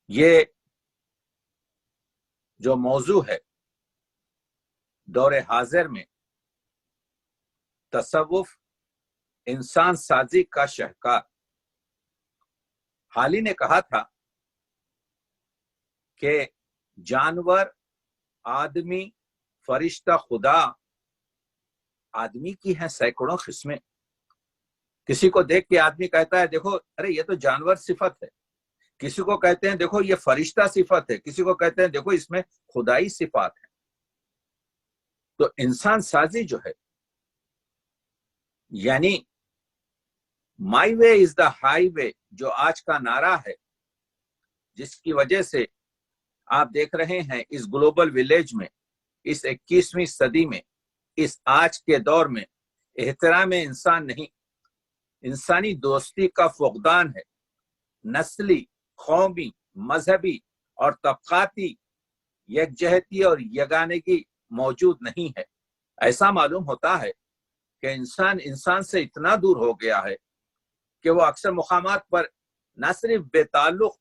یہ جو موضوع ہے دور حاضر میں تصوف انسان سازی کا شہکار، حالی نے کہا تھا کہ جانور، آدمی، فرشتہ، خدا، آدمی کی ہیں سینکڑوں قسمیں۔ کسی کو دیکھ کے آدمی کہتا ہے دیکھو ارے یہ تو جانور صفت ہے، کسی کو کہتے ہیں دیکھو یہ فرشتہ صفت ہے، کسی کو کہتے ہیں دیکھو اس میں خدائی صفات ہے۔ تو انسان سازی جو ہے، یعنی مائی وے از دا ہائی وے، جو آج کا نعرہ ہے، جس کی وجہ سے آپ دیکھ رہے ہیں اس گلوبل ولیج میں، اس 21ویں صدی میں، اس آج کے دور میں احترام انسان نہیں، انسانی دوستی کا فقدان ہے، نسلی، قومی، مذہبی اور طبقاتی یکجہتی اور یگانگی موجود نہیں ہے۔ ایسا معلوم ہوتا ہے کہ انسان سے اتنا دور ہو گیا ہے کہ وہ اکثر مقامات پر نہ صرف بے تعلق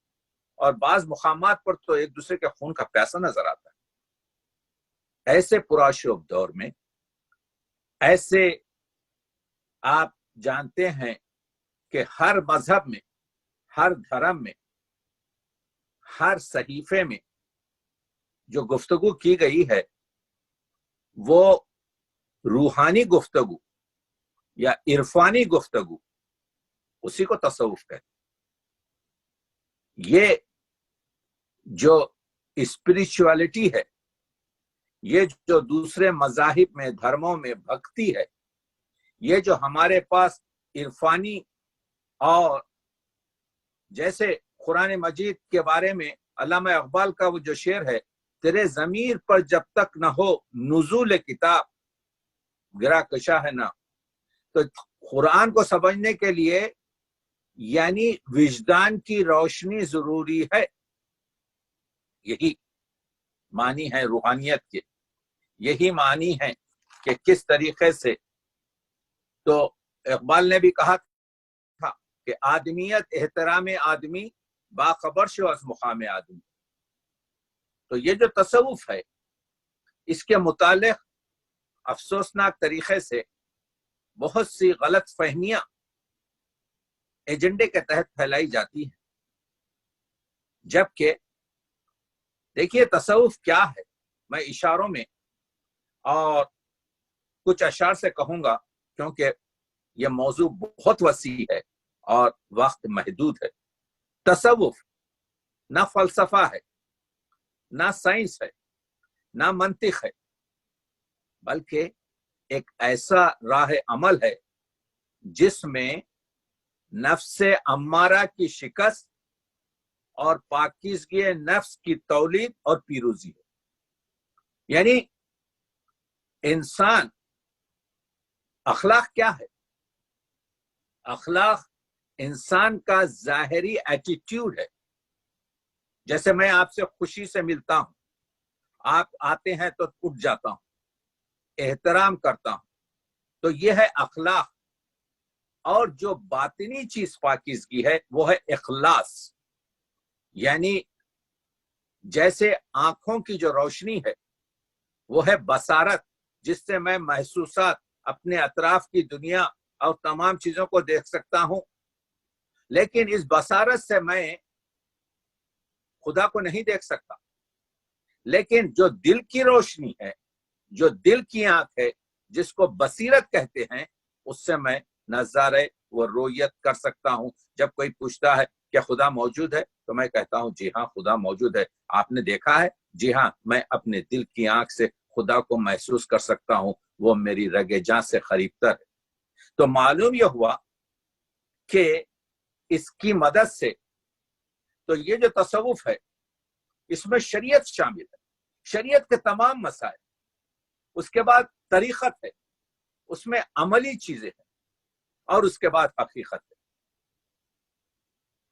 اور بعض مقامات پر تو ایک دوسرے کے خون کا پیاسا نظر آتا ہے۔ ایسے پراشوب دور میں، ایسے آپ جانتے ہیں کہ ہر مذہب میں، ہر دھرم میں، ہر صحیفے میں جو گفتگو کی گئی ہے وہ روحانی گفتگو یا عرفانی گفتگو، اسی کو تصوف کہتے ہیں۔ یہ جو اسپریچولیٹی ہے، یہ جو دوسرے مذاہب میں، دھرموں میں بھکتی ہے، یہ جو ہمارے پاس عرفانی، اور جیسے قرآن مجید کے بارے میں علامہ اقبال کا وہ جو شعر ہے، تیرے ضمیر پر جب تک نہ ہو نزول کتاب، گرا کشا ہے نہ۔ تو قرآن کو سمجھنے کے لیے یعنی وجدان کی روشنی ضروری ہے۔ یہی معنی ہے روحانیت کے، یہی معنی ہے کہ کس طریقے سے، تو اقبال نے بھی کہا تھا کہ آدمیت احترام آدمی، باخبر شو از مقام آدمی۔ تو یہ جو تصوف ہے، اس کے متعلق افسوسناک طریقے سے بہت سی غلط فہمیاں ایجنڈے کے تحت پھیلائی جاتی ہیں، جبکہ دیکھیے تصوف کیا ہے، میں اشاروں میں اور کچھ اشعار سے کہوں گا، کیونکہ یہ موضوع بہت وسیع ہے اور وقت محدود ہے۔ تصوف نہ فلسفہ ہے، نہ سائنس ہے، نہ منطق ہے، بلکہ ایک ایسا راہ عمل ہے جس میں نفس امارہ کی شکست اور پاکیزگی نفس کی تولید اور پیروزی ہے۔ یعنی انسان، اخلاق کیا ہے؟ اخلاق انسان کا ظاہری ایٹیٹیوڈ ہے۔ جیسے میں آپ سے خوشی سے ملتا ہوں، آپ آتے ہیں تو اٹھ جاتا ہوں، احترام کرتا ہوں، تو یہ ہے اخلاق۔ اور جو باطنی چیز پاکیزگی ہے وہ ہے اخلاص، یعنی جیسے آنکھوں کی جو روشنی ہے وہ ہے بصارت، جس سے میں محسوسات، اپنے اطراف کی دنیا اور تمام چیزوں کو دیکھ سکتا ہوں، لیکن اس بصارت سے میں خدا کو نہیں دیکھ سکتا۔ لیکن جو دل کی روشنی ہے، جو دل کی آنکھ ہے، جس کو بصیرت کہتے ہیں، اس سے میں نظارے و رویت کر سکتا ہوں۔ جب کوئی پوچھتا ہے کہ خدا موجود ہے تو میں کہتا ہوں جی ہاں خدا موجود ہے۔ آپ نے دیکھا ہے؟ جی ہاں، میں اپنے دل کی آنکھ سے خدا کو محسوس کر سکتا ہوں، وہ میری رگ جاں سے قریب تر ہے۔ تو معلوم یہ ہوا کہ اس کی مدد سے، تو یہ جو تصوف ہے اس میں شریعت شامل ہے، شریعت کے تمام مسائل، اس کے بعد طریقت ہے، اس میں عملی چیزیں ہیں، اور اس کے بعد حقیقت ہے۔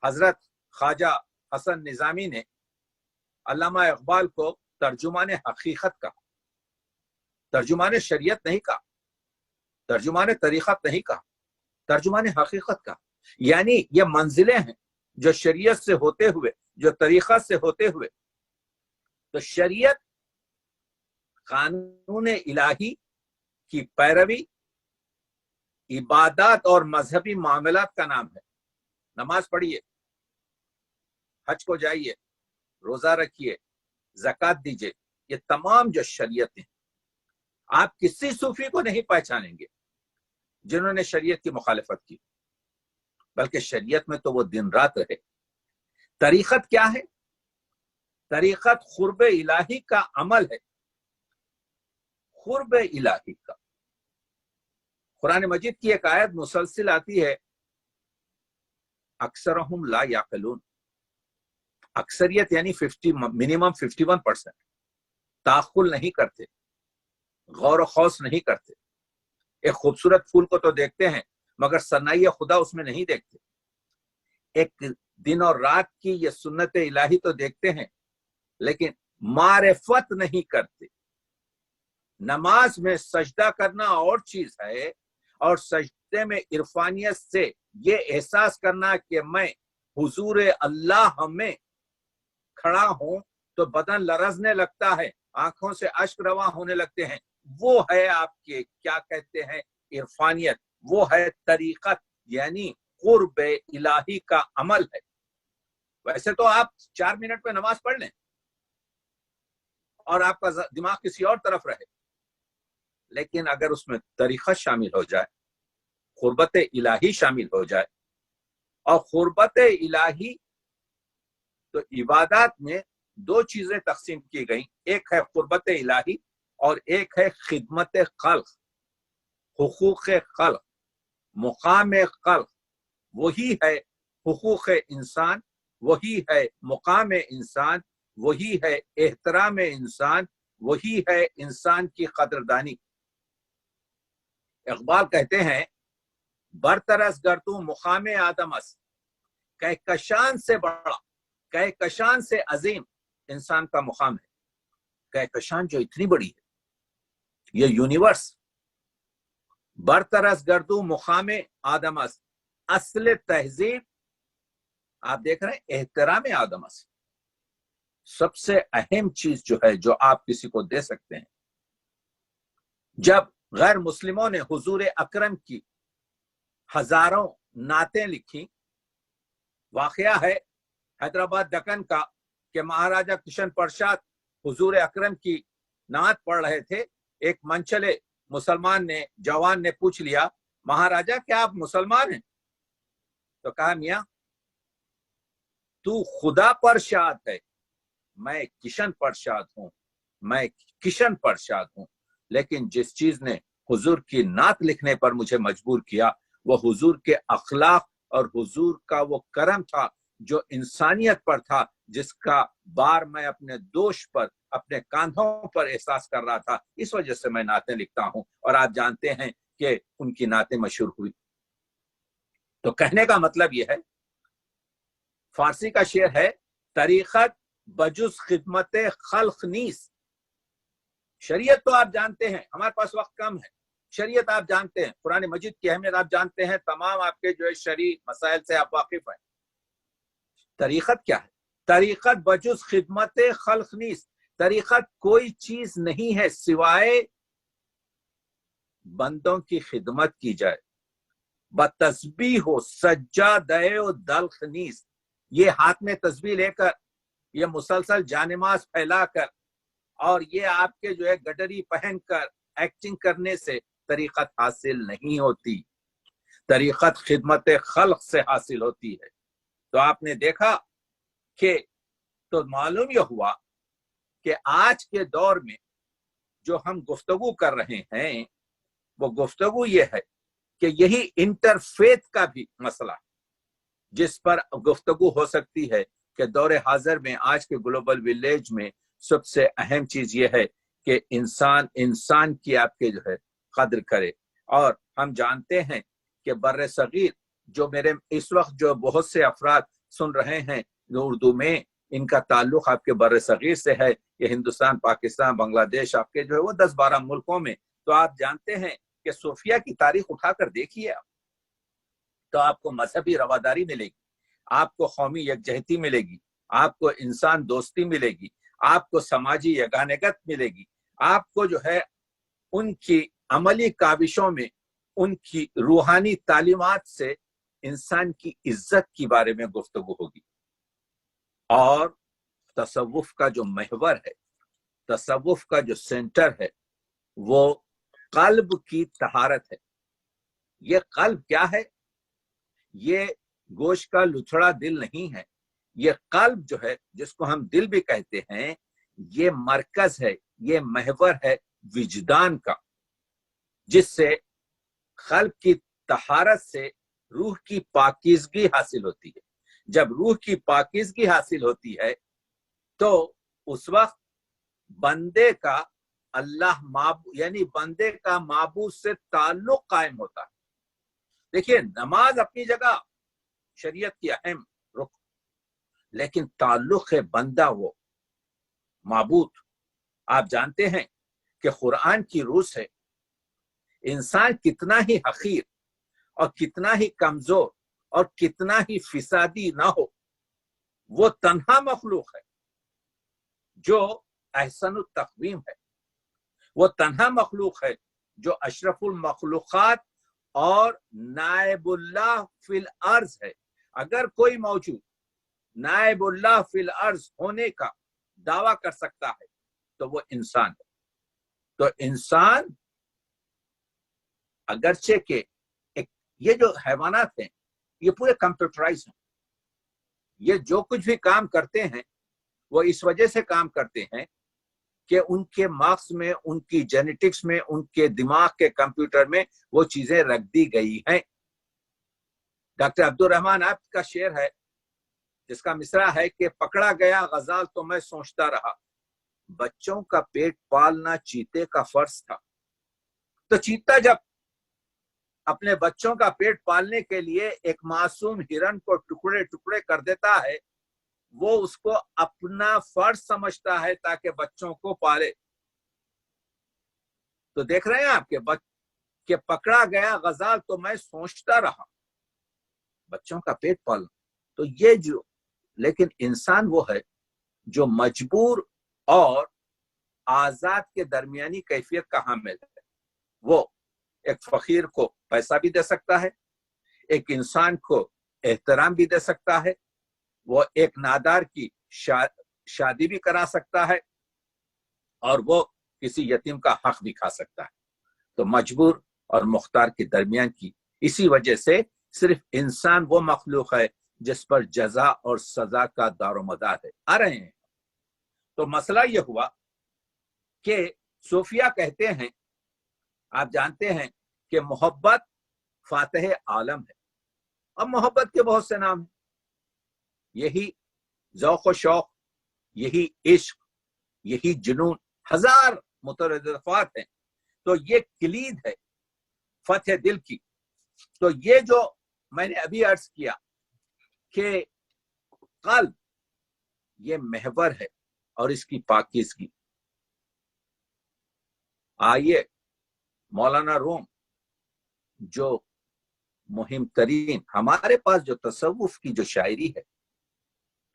حضرت خواجہ حسن نظامی نے علامہ اقبال کو ترجمان حقیقت کہا، ترجمان شریعت نہیں کہا، ترجمان طریقت نہیں کہا، ترجمان حقیقت کہا۔ یعنی یہ منزلیں ہیں جو شریعت سے ہوتے ہوئے جو طریقہ سے ہوتے ہوئے تو شریعت قانون الہی کی پیروی عبادات اور مذہبی معاملات کا نام ہے. نماز پڑھیے، حج کو جائیے، روزہ رکھیے، زکوٰۃ دیجیے، یہ تمام جو شریعتیں، آپ کسی صوفی کو نہیں پہچانیں گے جنہوں نے شریعت کی مخالفت کی، بلکہ شریعت میں تو وہ دن رات رہے. طریقت کیا ہے؟ طریقت قرب الہی کا عمل ہے. قرب الہی کا قرآن مجید کی ایک آیت مسلسل آتی ہے، اکثرہم لا یعقلون. اکثریت یعنی منیمم 51% تعقل نہیں کرتے، غور و خوض نہیں کرتے. ایک خوبصورت پھول کو تو دیکھتے ہیں مگر ثنائی خدا اس میں نہیں دیکھتے. ایک دن اور رات کی یہ سنت الہی تو دیکھتے ہیں لیکن معرفت نہیں کرتے. نماز میں سجدہ کرنا اور چیز ہے، اور سجدے میں عرفانیت سے یہ احساس کرنا کہ میں حضور اللہ میں کھڑا ہوں تو بدن لرزنے لگتا ہے، آنکھوں سے اشک رواں ہونے لگتے ہیں. وہ ہے آپ کے کیا کہتے ہیں عرفانیت، وہ ہے طریقت، یعنی قرب الہی کا عمل ہے. ویسے تو آپ 4 منٹ میں نماز پڑھ لیں اور آپ کا دماغ کسی اور طرف رہے، لیکن اگر اس میں طریقت شامل ہو جائے، قربت الہی شامل ہو جائے، اور قربت الہی تو عبادات میں 2 چیزیں تقسیم کی گئیں، ایک ہے قربت الہی اور ایک ہے خدمت خلق، حقوق خلق، مقام خلق. وہی ہے حقوق انسان، وہی ہے مقام انسان، وہی ہے احترام انسان، وہی ہے انسان کی قدردانی. اقبال کہتے ہیں برترس گردوں مقام آدم است، کہکشان سے بڑا، کہکشان سے عظیم انسان کا مقام ہے. کہکشان جو اتنی بڑی ہے، یہ یونیورس، برترس گردوں مقام آدم است، اصل تہذیب آپ دیکھ رہے ہیں احترام آدم است. سب سے اہم چیز جو ہے جو آپ کسی کو دے سکتے ہیں. جب غیر مسلموں نے حضور اکرم کی ہزاروں نعتیں لکھی، واقعہ ہے حیدرآباد دکن کا کہ مہاراجا کشن پرساد حضور اکرم کی نعت پڑھ رہے تھے. ایک منچلے مسلمان نے، جوان نے پوچھ لیا، مہاراجا کیا آپ مسلمان ہیں؟ تو کہا میاں تو خدا پر شاد ہے، میں کشن پرساد ہوں، میں کشن پرساد ہوں. لیکن جس چیز نے حضور کی نعت لکھنے پر مجھے مجبور کیا وہ حضور کے اخلاق اور حضور کا وہ کرم تھا جو انسانیت پر تھا، جس کا بار میں اپنے دوش پر، اپنے کاندھوں پر احساس کر رہا تھا. اس وجہ سے میں نعتیں لکھتا ہوں، اور آپ جانتے ہیں کہ ان کی نعتیں مشہور ہوئی. تو کہنے کا مطلب یہ ہے، فارسی کا شعر ہے، طریقت بجز خدمت خلق نیست. شریعت تو آپ جانتے ہیں، ہمارے پاس وقت کم ہے. شریعت آپ جانتے ہیں، قرآن مجید کی اہمیت آپ جانتے ہیں، تمام آپ کے جو ہے شرعی مسائل سے آپ واقف ہیں. طریقت کیا ہے؟ طریقت بجز خدمت خلق نیست. طریقت کوئی چیز نہیں ہے سوائے بندوں کی خدمت کی جائے. بتسبیح ہو سجادہ و دلق نیست. یہ ہاتھ میں تسبیح لے کر، یہ مسلسل جانماز پھیلا کر، اور یہ آپ کے جو ہے گڈری پہن کر ایکٹنگ کرنے سے طریقت حاصل نہیں ہوتی. طریقت خدمت خلق سے حاصل ہوتی ہے. تو آپ نے دیکھا کہ تو معلوم یہ ہوا کہ آج کے دور میں جو ہم گفتگو کر رہے ہیں وہ گفتگو یہ ہے کہ یہی انٹرفیتھ کا بھی مسئلہ جس پر گفتگو ہو سکتی ہے کہ دور حاضر میں آج کے گلوبل ولیج میں سب سے اہم چیز یہ ہے کہ انسان کی آپ کے جو ہے قدر کرے. اور ہم جانتے ہیں کہ بر صغیر جو میرے اس وقت جو بہت سے افراد سن رہے ہیں جو اردو میں، ان کا تعلق آپ کے بر صغیر سے ہے. یہ ہندوستان، پاکستان، بنگلہ دیش، آپ کے جو ہے وہ 10-12 ملکوں میں. تو آپ جانتے ہیں کہ صوفیہ کی تاریخ اٹھا کر دیکھیے آپ، تو آپ کو مذہبی رواداری ملے گی، آپ کو قومی یکجہتی ملے گی، آپ کو انسان دوستی ملے گی، آپ کو سماجی یگانگت ملے گی، آپ کو جو ہے ان کی عملی کاوشوں میں، ان کی روحانی تعلیمات سے انسان کی عزت کے بارے میں گفتگو ہوگی۔ اور تصوف کا جو محور ہے، تصوف کا جو سینٹر ہے، وہ قلب کی طہارت ہے۔ یہ قلب کیا ہے؟ یہ گوشت کا لچھڑا دل نہیں ہے، یہ قلب جو ہے، جس کو ہم دل بھی کہتے ہیں، یہ مرکز ہے، یہ محور ہے وجدان کا، جس سے قلب کی طہارت سے روح کی پاکیزگی حاصل ہوتی ہے۔ جب روح کی پاکیزگی حاصل ہوتی ہے تو اس وقت بندے کا اللہ یعنی بندے کا معبود سے تعلق قائم ہوتا ہے۔ دیکھیے، نماز اپنی جگہ شریعت کی اہم رکن، لیکن تعلق ہے بندہ وہ معبود۔ آپ جانتے ہیں کہ قرآن کی روح سے انسان کتنا ہی حقیر اور کتنا ہی کمزور اور کتنا ہی فسادی نہ ہو، وہ تنہا مخلوق ہے جو احسن التقویم ہے، وہ تنہا مخلوق ہے جو اشرف المخلوقات اور نائب اللہ فی الارض ہے۔ اگر کوئی موجود نائب اللہ فی الارض ہونے کا دعویٰ کر سکتا ہے تو وہ انسان ہے۔ تو انسان اگرچہ کہ یہ جو حیوانات ہیں یہ پورے کمپیوٹرائز ہیں، یہ جو کچھ بھی کام کرتے ہیں وہ اس وجہ سے کام کرتے ہیں کہ ان کے مارکس میں، ان کی جینیٹکس میں، ان کے دماغ کے کمپیوٹر میں وہ چیزیں رکھ دی گئی ہیں۔ ڈاکٹر عبد الرحمن آپ کا شعر ہے جس کا مصرع ہے کہ پکڑا گیا غزال تو میں سوچتا رہا، بچوں کا پیٹ پالنا چیتے کا فرض تھا۔ تو چیتا جب اپنے بچوں کا پیٹ پالنے کے لیے ایک معصوم ہرن کو ٹکڑے ٹکڑے کر دیتا ہے، وہ اس کو اپنا فرض سمجھتا ہے تاکہ بچوں کو پالے۔ تو دیکھ رہے ہیں آپ کہ پکڑا گیا غزال تو میں سوچتا رہا، بچوں کا پیٹ پالنا۔ تو یہ جو لیکن انسان وہ ہے جو مجبور اور آزاد کے درمیانی کیفیت کا حامل ہے۔ وہ ایک فقیر کو پیسہ بھی دے سکتا ہے، ایک انسان کو احترام بھی دے سکتا ہے، وہ ایک نادار کی شادی بھی کرا سکتا ہے، اور وہ کسی یتیم کا حق بھی کھا سکتا ہے۔ تو مجبور اور مختار کے درمیان کی اسی وجہ سے صرف انسان وہ مخلوق ہے جس پر جزا اور سزا کا دار و مدار ہے۔ آ رہے ہیں تو مسئلہ یہ ہوا کہ صوفیہ کہتے ہیں، آپ جانتے ہیں کہ محبت فاتح عالم ہے، اب محبت کے بہت سے نام ہیں، یہی ذوق و شوق، یہی عشق، یہی جنون، ہزار مترادفات ہیں۔ تو یہ کلید ہے فتح دل کی۔ تو یہ جو میں نے ابھی عرض کیا کہ قلب یہ محور ہے اور اس کی پاکیزگی۔ آئیے مولانا روم جو مہم ترین، ہمارے پاس جو تصوف کی جو شاعری ہے،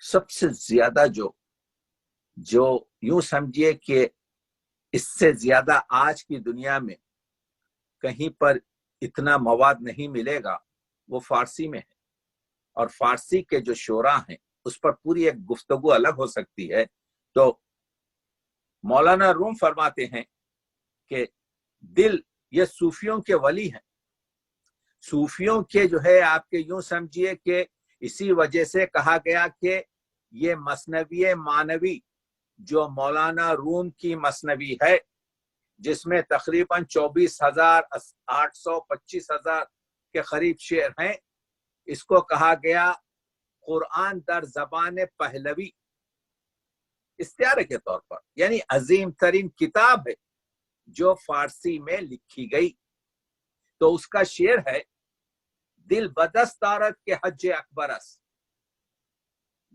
سب سے زیادہ جو یوں سمجھیے کہ اس سے زیادہ آج کی دنیا میں کہیں پر اتنا مواد نہیں ملے گا، وہ فارسی میں ہے۔ اور فارسی کے جو شعراء ہیں اس پر پوری ایک گفتگو الگ ہو سکتی ہے۔ تو مولانا روم فرماتے ہیں کہ دل یہ صوفیوں کے ولی ہیں، صوفیوں کے جو ہے آپ کے یوں سمجھیے کہ اسی وجہ سے کہا گیا کہ یہ مثنوی معنوی جو مولانا روم کی مثنوی ہے، جس میں تقریباً 24,000 825,000 کے قریب شعر ہیں، اس کو کہا گیا قرآن در زبان پہلوی، استعارے کے طور پر، یعنی عظیم ترین کتاب ہے جو فارسی میں لکھی گئی۔ تو اس کا شعر ہے، دل بدست دارد کے حج اکبر است،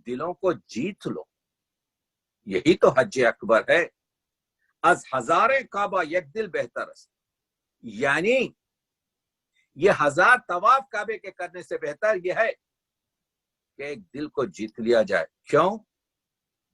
دلوں کو جیت لو، یہی تو حج اکبر ہے۔ از ہزاریں کعبہ یک دل بہتر است، یعنی یہ 1000 طواف کعبے کے کرنے سے بہتر یہ ہے کہ ایک دل کو جیت لیا جائے۔ کیوں؟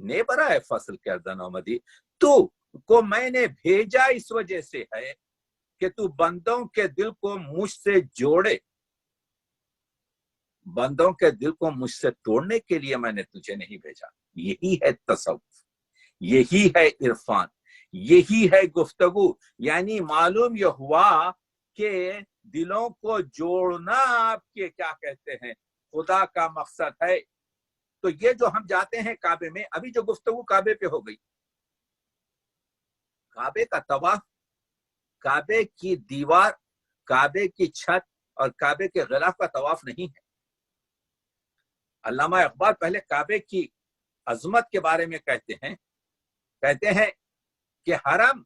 نے برائے فصل کردن آمدی، تو کو میں نے بھیجا اس وجہ سے ہے کہ تو بندوں کے دل کو مجھ سے جوڑے، بندوں کے دل کو مجھ سے توڑنے کے لیے میں نے تجھے نہیں بھیجا۔ یہی ہے تصوف، یہی ہے عرفان، یہی ہے گفتگو۔ یعنی معلوم یہ ہوا کہ دلوں کو جوڑنا آپ کے کیا کہتے ہیں خدا کا مقصد ہے۔ تو یہ جو ہم جاتے ہیں کعبے میں، ابھی جو گفتگو کعبے پہ ہو گئی، کعبے کا طواف، کعبے کی دیوار، کعبے کی چھت اور کعبے کے غلاف کا طواف نہیں ہے۔ علامہ اقبال پہلے کعبے کی عظمت کے بارے میں کہتے ہیں کہ حرم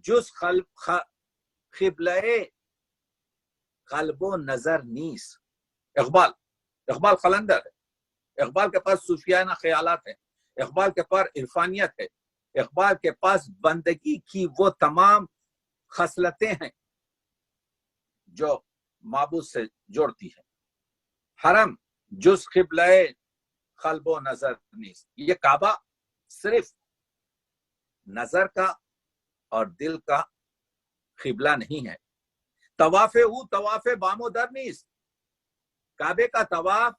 جز قبلہ قلب و نظر نیس۔ اقبال قلندر ہے، اقبال کے پاس صوفیانہ خیالات ہیں، اقبال کے پاس عرفانیت ہے، اقبال کے پاس بندگی کی وہ تمام خصلتیں ہیں جو معبود سے جوڑتی ہیں۔ حرم جز قبلہ قلب و نظر نیس، یہ کعبہ صرف نظر کا اور دل کا قبلہ نہیں ہے۔ طواف طواف بام و در نیس، کعبے کا طواف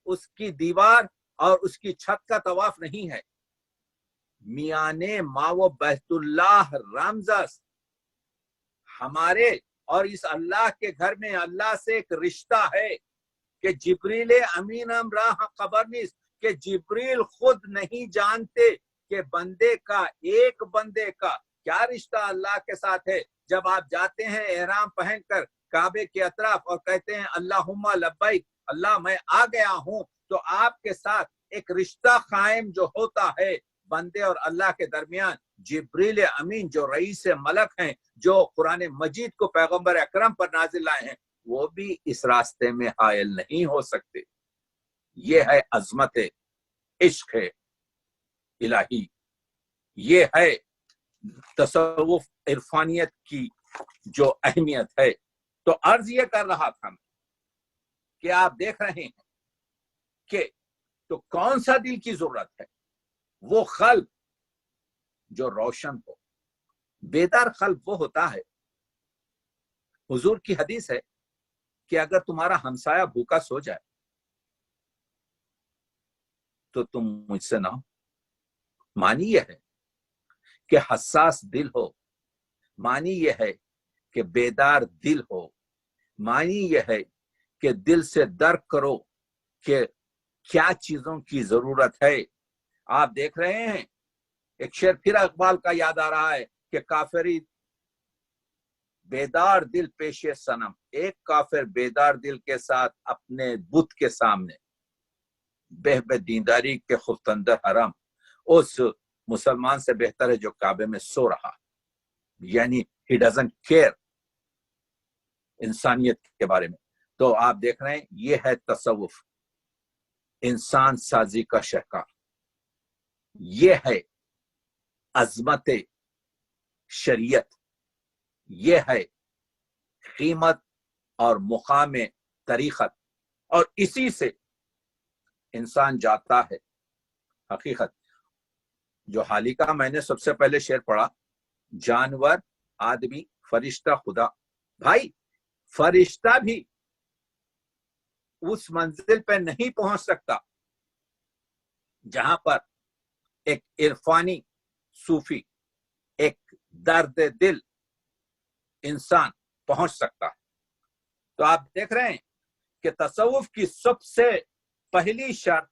اس کی دیوار اور اس کی چھت کا طواف نہیں ہے۔ میانے ما و بیت اللہ رمزس، ہمارے اور اس اللہ کے گھر میں اللہ سے ایک رشتہ ہے کہ جبریل امین امراہ خبر نیست، کہ جبریل خود نہیں جانتے کہ بندے کا، ایک بندے کا کیا رشتہ اللہ کے ساتھ ہے۔ جب آپ جاتے ہیں احرام پہن کر کعبے کے اطراف اور کہتے ہیں اللہم لبیک، اللہ میں آ گیا ہوں، تو آپ کے ساتھ ایک رشتہ قائم جو ہوتا ہے بندے اور اللہ کے درمیان۔ جبریل امین جو رئیس ملک ہیں، جو قرآن مجید کو پیغمبر اکرم پر نازل لائے ہیں، وہ بھی اس راستے میں حائل نہیں ہو سکتے۔ یہ ہے عظمت عشق ہے الہی، یہ ہے تصوف عرفانیت کی جو اہمیت ہے۔ تو عرض یہ کر رہا تھا کہ آپ دیکھ رہے ہیں کہ تو کون سا دل کی ضرورت ہے؟ وہ قلب جو روشن ہو۔ بیدار قلب وہ ہوتا ہے، حضور کی حدیث ہے کہ اگر تمہارا ہمسایہ بھوکا سو جائے تو تم مجھ سے نہ ہو۔ معنی یہ ہے کہ حساس دل ہو، معنی یہ ہے کہ بیدار دل ہو، معنی یہ ہے کہ دل سے درک کرو کہ کیا چیزوں کی ضرورت ہے۔ آپ دیکھ رہے ہیں ایک شعر پھر اقبال کا یاد آ رہا ہے کہ کافری بیدار دل پیش صنم، ایک کافر بیدار دل کے ساتھ اپنے بت کے سامنے بہ دینداری کے خفتندر حرم، اس مسلمان سے بہتر ہے جو کعبے میں سو رہا، یعنی he doesn't care انسانیت کے بارے میں۔ تو آپ دیکھ رہے ہیں یہ ہے تصوف، انسان سازی کا شہکار، یہ ہے عظمت شریعت، یہ ہے قیمت اور مقام طریقت، اور اسی سے انسان جاتا ہے حقیقت۔ جو حالی کا میں نے سب سے پہلے شعر پڑھا، جانور، آدمی، فرشتہ، خدا، بھائی فرشتہ بھی اس منزل پہ نہیں پہنچ سکتا جہاں پر ایک عرفانی صوفی، ایک درد دل انسان پہنچ سکتا ہے۔ تو آپ دیکھ رہے ہیں کہ تصوف کی سب سے پہلی شرط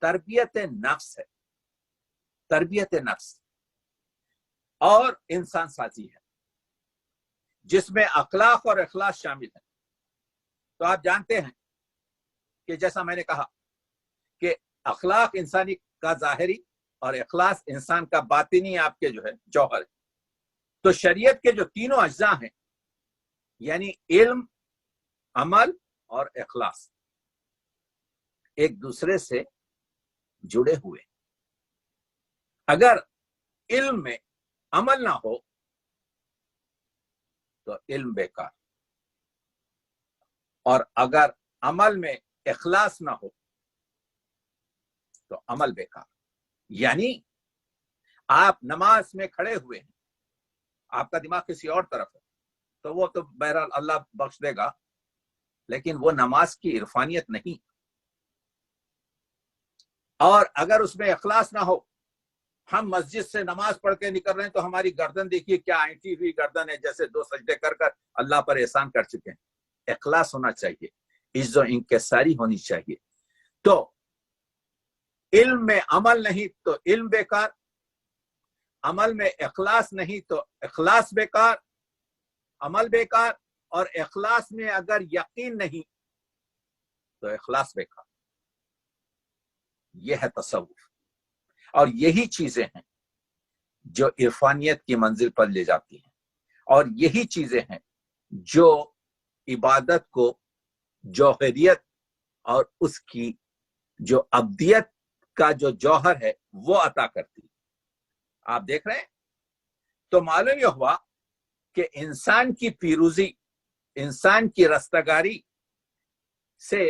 تربیت نفس ہے، تربیت نفس اور انسان سازی ہے، جس میں اخلاق اور اخلاص شامل ہے۔ تو آپ جانتے ہیں کہ جیسا میں نے کہا کہ اخلاق انسانی کا ظاہری اور اخلاص انسان کا باطنی آپ کے جو ہے جوہر ہے۔ تو شریعت کے جو تینوں اجزاء ہیں، یعنی علم، عمل اور اخلاص، ایک دوسرے سے جڑے ہوئے۔ اگر علم میں عمل نہ ہو تو علم بیکار، اور اگر عمل میں اخلاص نہ ہو تو عمل بیکار۔ یعنی آپ نماز میں کھڑے ہوئے ہیں، آپ کا دماغ کسی اور طرف ہے، تو وہ تو بہرحال اللہ بخش دے گا، لیکن وہ نماز کی عرفانیت نہیں۔ اور اگر اس میں اخلاص نہ ہو، ہم مسجد سے نماز پڑھ کے نکل رہے ہیں تو ہماری گردن دیکھیے کیا اینٹی ہوئی گردن ہے، جیسے 2 سجدے کر کر اللہ پر احسان کر چکے ہیں۔ اخلاص ہونا چاہیے، عز و انکساری ہونی چاہیے۔ تو علم میں عمل نہیں تو علم بیکار، عمل میں اخلاص نہیں تو اخلاص بیکار، عمل بیکار، اور اخلاص میں اگر یقین نہیں تو اخلاص بیکار۔ یہ ہے تصوف، اور یہی چیزیں ہیں جو عرفانیت کی منزل پر لے جاتی ہیں، اور یہی چیزیں ہیں جو عبادت کو جوہریت اور اس کی جو ابدیت کا جو جوہر ہے وہ عطا کرتی ہے۔ آپ دیکھ رہے ہیں، تو معلوم یہ ہوا کہ انسان کی پیروزی، انسان کی رستگاری سے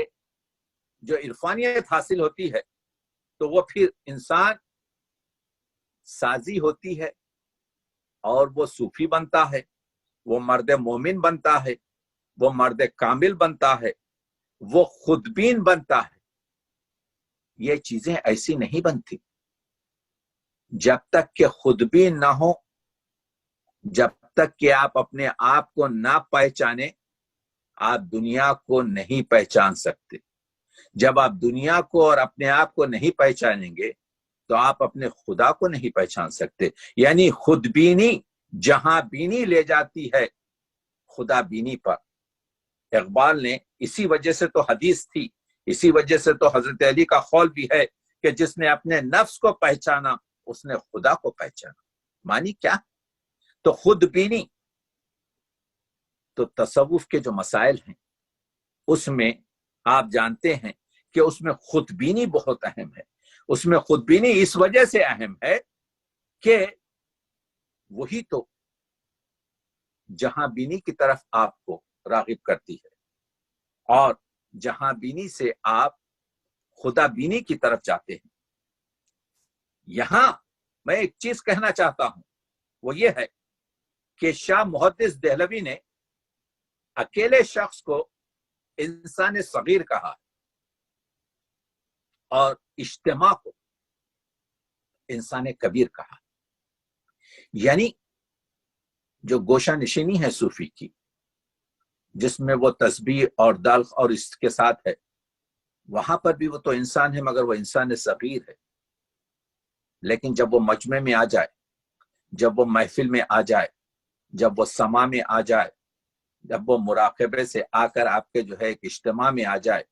جو عرفانیت حاصل ہوتی ہے تو وہ پھر انسان سازی ہوتی ہے، اور وہ صوفی بنتا ہے، وہ مرد مومن بنتا ہے، وہ مرد کامل بنتا ہے، وہ خودبین بنتا ہے۔ یہ چیزیں ایسی نہیں بنتی جب تک کہ خودبین نہ ہو، جب تک کہ آپ اپنے آپ کو نہ پہچانے، آپ دنیا کو نہیں پہچان سکتے۔ جب آپ دنیا کو اور اپنے آپ کو نہیں پہچانیں گے تو آپ اپنے خدا کو نہیں پہچان سکتے۔ یعنی خودبینی جہاں بینی لے جاتی ہے خدا بینی پر۔ اقبال نے اسی وجہ سے تو حدیث تھی، اسی وجہ سے تو حضرت علی کا قول بھی ہے کہ جس نے اپنے نفس کو پہچانا اس نے خدا کو پہچانا۔ مانی کیا؟ تو خود بینی، تو تصوف کے جو مسائل ہیں اس میں آپ جانتے ہیں کہ اس میں خود بینی بہت اہم ہے۔ اس میں خود بینی اس وجہ سے اہم ہے کہ وہی تو جہاں بینی کی طرف آپ کو راغب کرتی ہے، اور جہاں بینی سے آپ خدا بینی کی طرف جاتے ہیں۔ یہاں میں ایک چیز کہنا چاہتا ہوں، وہ یہ ہے کہ شاہ محدث دہلوی نے اکیلے شخص کو انسان صغیر کہا اور اجتماع کو انسان کبیر کہا۔ یعنی جو گوشہ نشینی ہے صوفی کی، جس میں وہ تسبیح اور دلق اور اس کے ساتھ ہے، وہاں پر بھی وہ تو انسان ہے مگر وہ انسان صغیر ہے۔ لیکن جب وہ مجمع میں آ جائے، جب وہ محفل میں آ جائے، جب وہ سما میں آ جائے، جب وہ مراقبے سے آ کر آپ کے جو ہے ایک اجتماع میں آ جائے،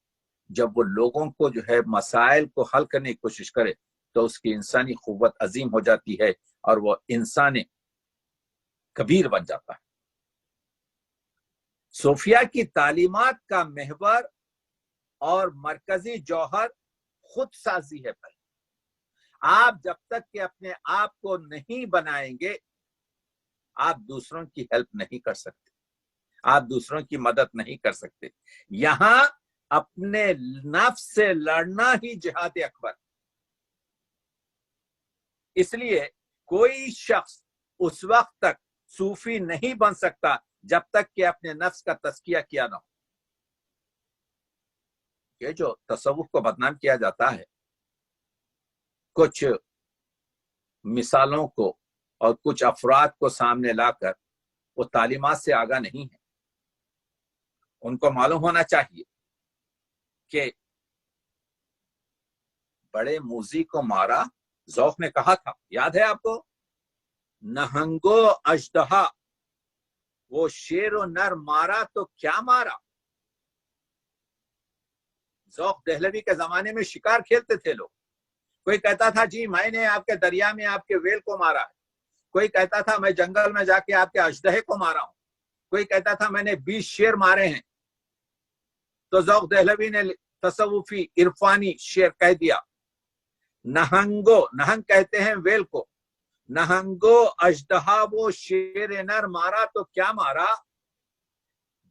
جب وہ لوگوں کو جو ہے مسائل کو حل کرنے کی کوشش کرے تو اس کی انسانی قوت عظیم ہو جاتی ہے اور وہ انسان کبیر بن جاتا ہے۔ صوفیہ کی تعلیمات کا محور اور مرکزی جوہر خود سازی ہے۔ پہلے آپ جب تک کہ اپنے آپ کو نہیں بنائیں گے آپ دوسروں کی ہیلپ نہیں کر سکتے، آپ دوسروں کی مدد نہیں کر سکتے۔ یہاں اپنے نفس سے لڑنا ہی جہاد اکبر۔ اس لیے کوئی شخص اس وقت تک صوفی نہیں بن سکتا جب تک کہ اپنے نفس کا تزکیہ کیا نہ ہو۔ یہ جو تصوف کو بدنام کیا جاتا ہے، کچھ مثالوں کو اور کچھ افراد کو سامنے لا کر وہ تعلیمات سے آگاہ نہیں ہے۔ ان کو معلوم ہونا چاہیے کہ بڑے موذی کو مارا، ذوق نے کہا تھا، یاد ہے آپ کو؟ نہنگو اژدہا، وہ شیر و نر مارا تو کیا مارا۔ ذوق دہلوی کے زمانے میں شکار کھیلتے تھے لوگ۔ کوئی کہتا تھا جی میں نے آپ کے دریا میں آپ کے ویل کو مارا ہے، کوئی کہتا تھا میں جنگل میں جا کے آپ کے اژدہے کو مارا ہوں، کوئی کہتا تھا میں نے 20 شیر مارے ہیں۔ تو ذوق دہلوی نے تصوفی عرفانی شعر کہہ دیا، نہنگو، نہنگ کہتے ہیں ویل کو، نہنگو اژدہا وہ شیر نر مارا تو کیا مارا،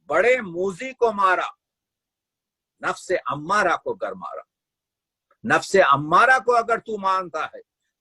بڑے موذی کو مارا، نفس امارہ کو گر مارا۔ نفس امارہ کو اگر تو مانتا ہے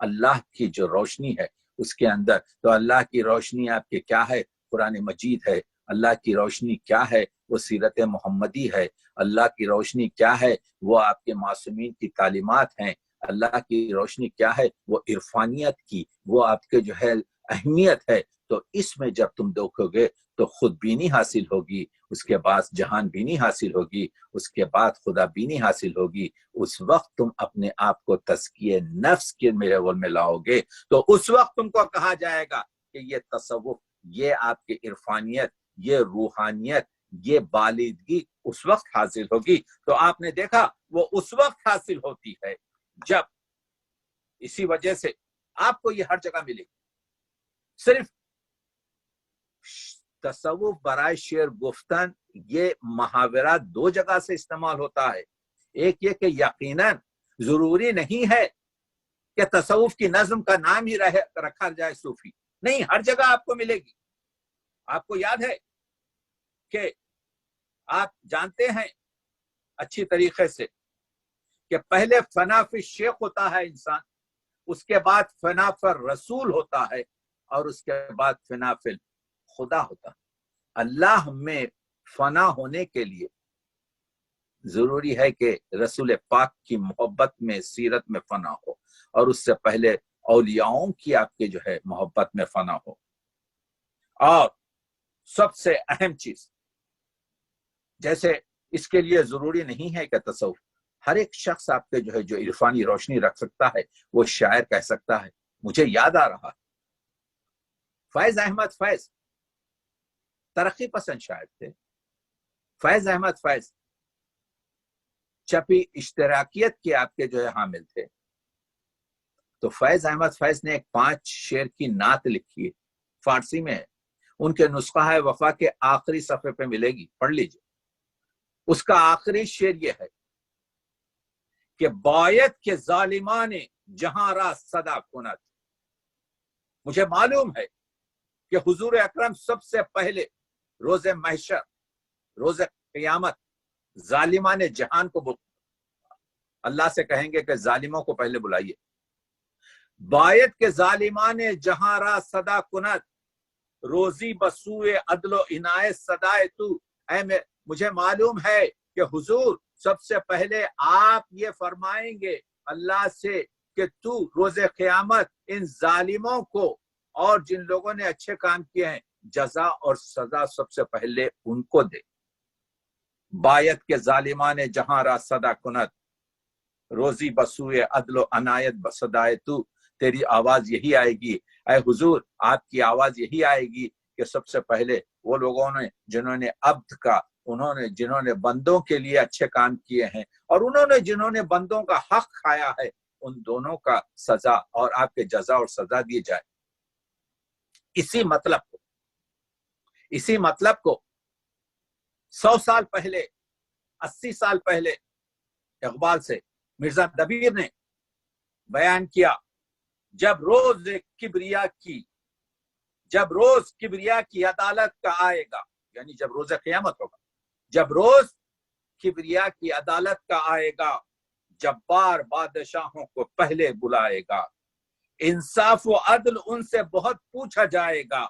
اللہ کی جو روشنی ہے اس کے اندر. تو اللہ کی روشنی آپ کے کیا ہے؟ قرآن مجید ہے. اللہ کی روشنی کیا ہے؟ وہ سیرت محمدی ہے. اللہ کی روشنی کیا ہے؟ وہ آپ کے معصومین کی تعلیمات ہیں. اللہ کی روشنی کیا ہے؟ وہ عرفانیت کی، وہ آپ کے جو ہے اہمیت ہے. تو اس میں جب تم دیکھو گے تو خود بینی حاصل ہوگی، اس کے بعد جہان بینی حاصل ہوگی، اس کے بعد خدا بینی حاصل ہوگی. اس وقت تم اپنے آپ کو تزکیہ نفس کے لیول میں لاؤ گے. تو اس وقت تم کو کہا جائے گا کہ یہ تصوف، یہ آپ کی عرفانیت، یہ روحانیت، یہ بالغی اس وقت حاصل ہوگی. تو آپ نے دیکھا وہ اس وقت حاصل ہوتی ہے جب، اسی وجہ سے آپ کو یہ ہر جگہ ملے گی. صرف تصوف برائے شعر گفتن یہ محاورہ دو جگہ سے استعمال ہوتا ہے. ایک یہ کہ یقیناً ضروری نہیں ہے کہ تصوف کی نظم کا نام ہی رکھا جائے صوفی، نہیں، ہر جگہ آپ کو ملے گی. آپ کو یاد ہے کہ آپ جانتے ہیں اچھی طریقے سے کہ پہلے فنا فی الشیخ ہوتا ہے انسان، اس کے بعد فنا فی الرسول ہوتا ہے، اور اس کے بعد فنا فی خدا ہوتا ہے. اللہ میں فنا ہونے کے لیے ضروری ہے کہ رسول پاک کی محبت میں، سیرت میں فنا ہو، اور اس سے پہلے اولیاؤں کی آپ کے جو ہے محبت میں فنا ہو. اور سب سے اہم چیز، جیسے اس کے لیے ضروری نہیں ہے کہ تصوف، ہر ایک شخص آپ کے جو ہے جو عرفانی روشنی رکھ سکتا ہے، وہ شاعر کہہ سکتا ہے. مجھے یاد آ رہا ہے فیض احمد فیض ترقی پسند شاعر تھے. فیض احمد فیض چپی اشتراکیت کے آپ کے جو ہے حامل تھے. تو فیض احمد فیض نے ایک 5 شعر کی نعت لکھی ہے، فارسی میں ہے. ان کے نسخہ ہے وفا کے آخری صفحے پہ ملے گی، پڑھ لیجئے. اس کا آخری شعر یہ ہے کہ باید کے ظالمان جہاں را صدا کند. مجھے معلوم ہے کہ حضور اکرم سب سے پہلے روز محشر، روز قیامت، ظالمان جہان کو اللہ سے کہیں گے کہ ظالموں کو پہلے بلائیے. باید کے ظالمان جہاں را صدا کند، روزی بسوئے عدل و عنایت صدائے تو. مجھے معلوم ہے کہ حضور سب سے پہلے آپ یہ فرمائیں گے اللہ سے کہ تو روز قیامت ان ظالموں کو اور جن لوگوں نے اچھے کام کیے ہیں جزا اور سزا سب سے پہلے ان کو دے. باید کے ظالمان جہاں را صدا کند، روزی بسوئے عدل و عنایت بصدائے تو. تیری آواز یہی آئے گی اے حضور، آپ کی آواز یہی آئے گی کہ سب سے پہلے وہ لوگوں نے جنہوں نے عبد کا، جنہوں نے بندوں کے لیے اچھے کام کیے ہیں، اور جنہوں نے بندوں کا حق کھایا ہے، ان دونوں کا سزا اور آپ کے جزا اور سزا دی جائے. اسی مطلب کو 100 سال پہلے، 80 سال پہلے اقبال سے مرزا دبیر نے بیان کیا. جب روز کبریا کی عدالت کا آئے گا، یعنی جب روز قیامت ہوگا، جب روز کبریا کی عدالت کا آئے گا، جبار بادشاہوں کو پہلے بلائے گا، انصاف و عدل ان سے بہت پوچھا جائے گا،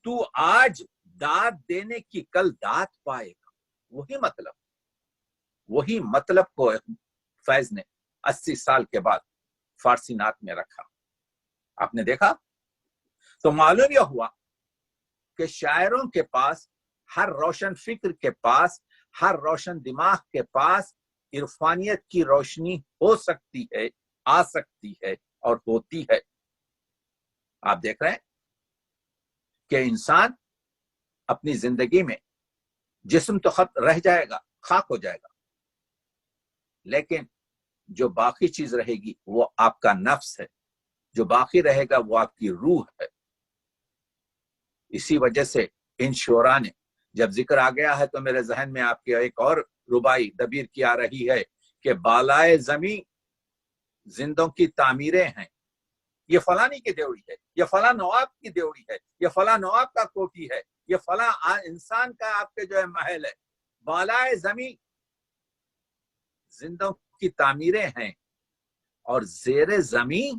تو آج داد دینے کی کل داد پائے گا. وہی مطلب کو فیض نے 80 سال کے بعد فارسی نعت میں رکھا. آپ نے دیکھا تو معلوم یہ ہوا کہ شاعروں کے پاس، ہر روشن فکر کے پاس، ہر روشن دماغ کے پاس عرفانیت کی روشنی ہو سکتی ہے، آ سکتی ہے اور ہوتی ہے. آپ دیکھ رہے ہیں کہ انسان اپنی زندگی میں جسم تو رہ جائے گا، خاک ہو جائے گا، لیکن جو باقی چیز رہے گی وہ آپ کا نفس ہے، جو باقی رہے گا وہ آپ کی روح ہے. اسی وجہ سے ان شعراء نے جب ذکر آ گیا ہے تو میرے ذہن میں آپ کی ایک اور ربائی دبیر کی آ رہی ہے کہ بالائے زمین زندوں کی تعمیریں ہیں، یہ فلانی کی دیوڑی ہے، یہ فلاں نواب کی دیوڑی ہے، یہ فلاں نواب کا کوٹھی ہے، یہ فلاں انسان کا آپ کے جو ہے محل ہے. بالائے زمین زندوں کی تعمیریں ہیں، اور زیر زمین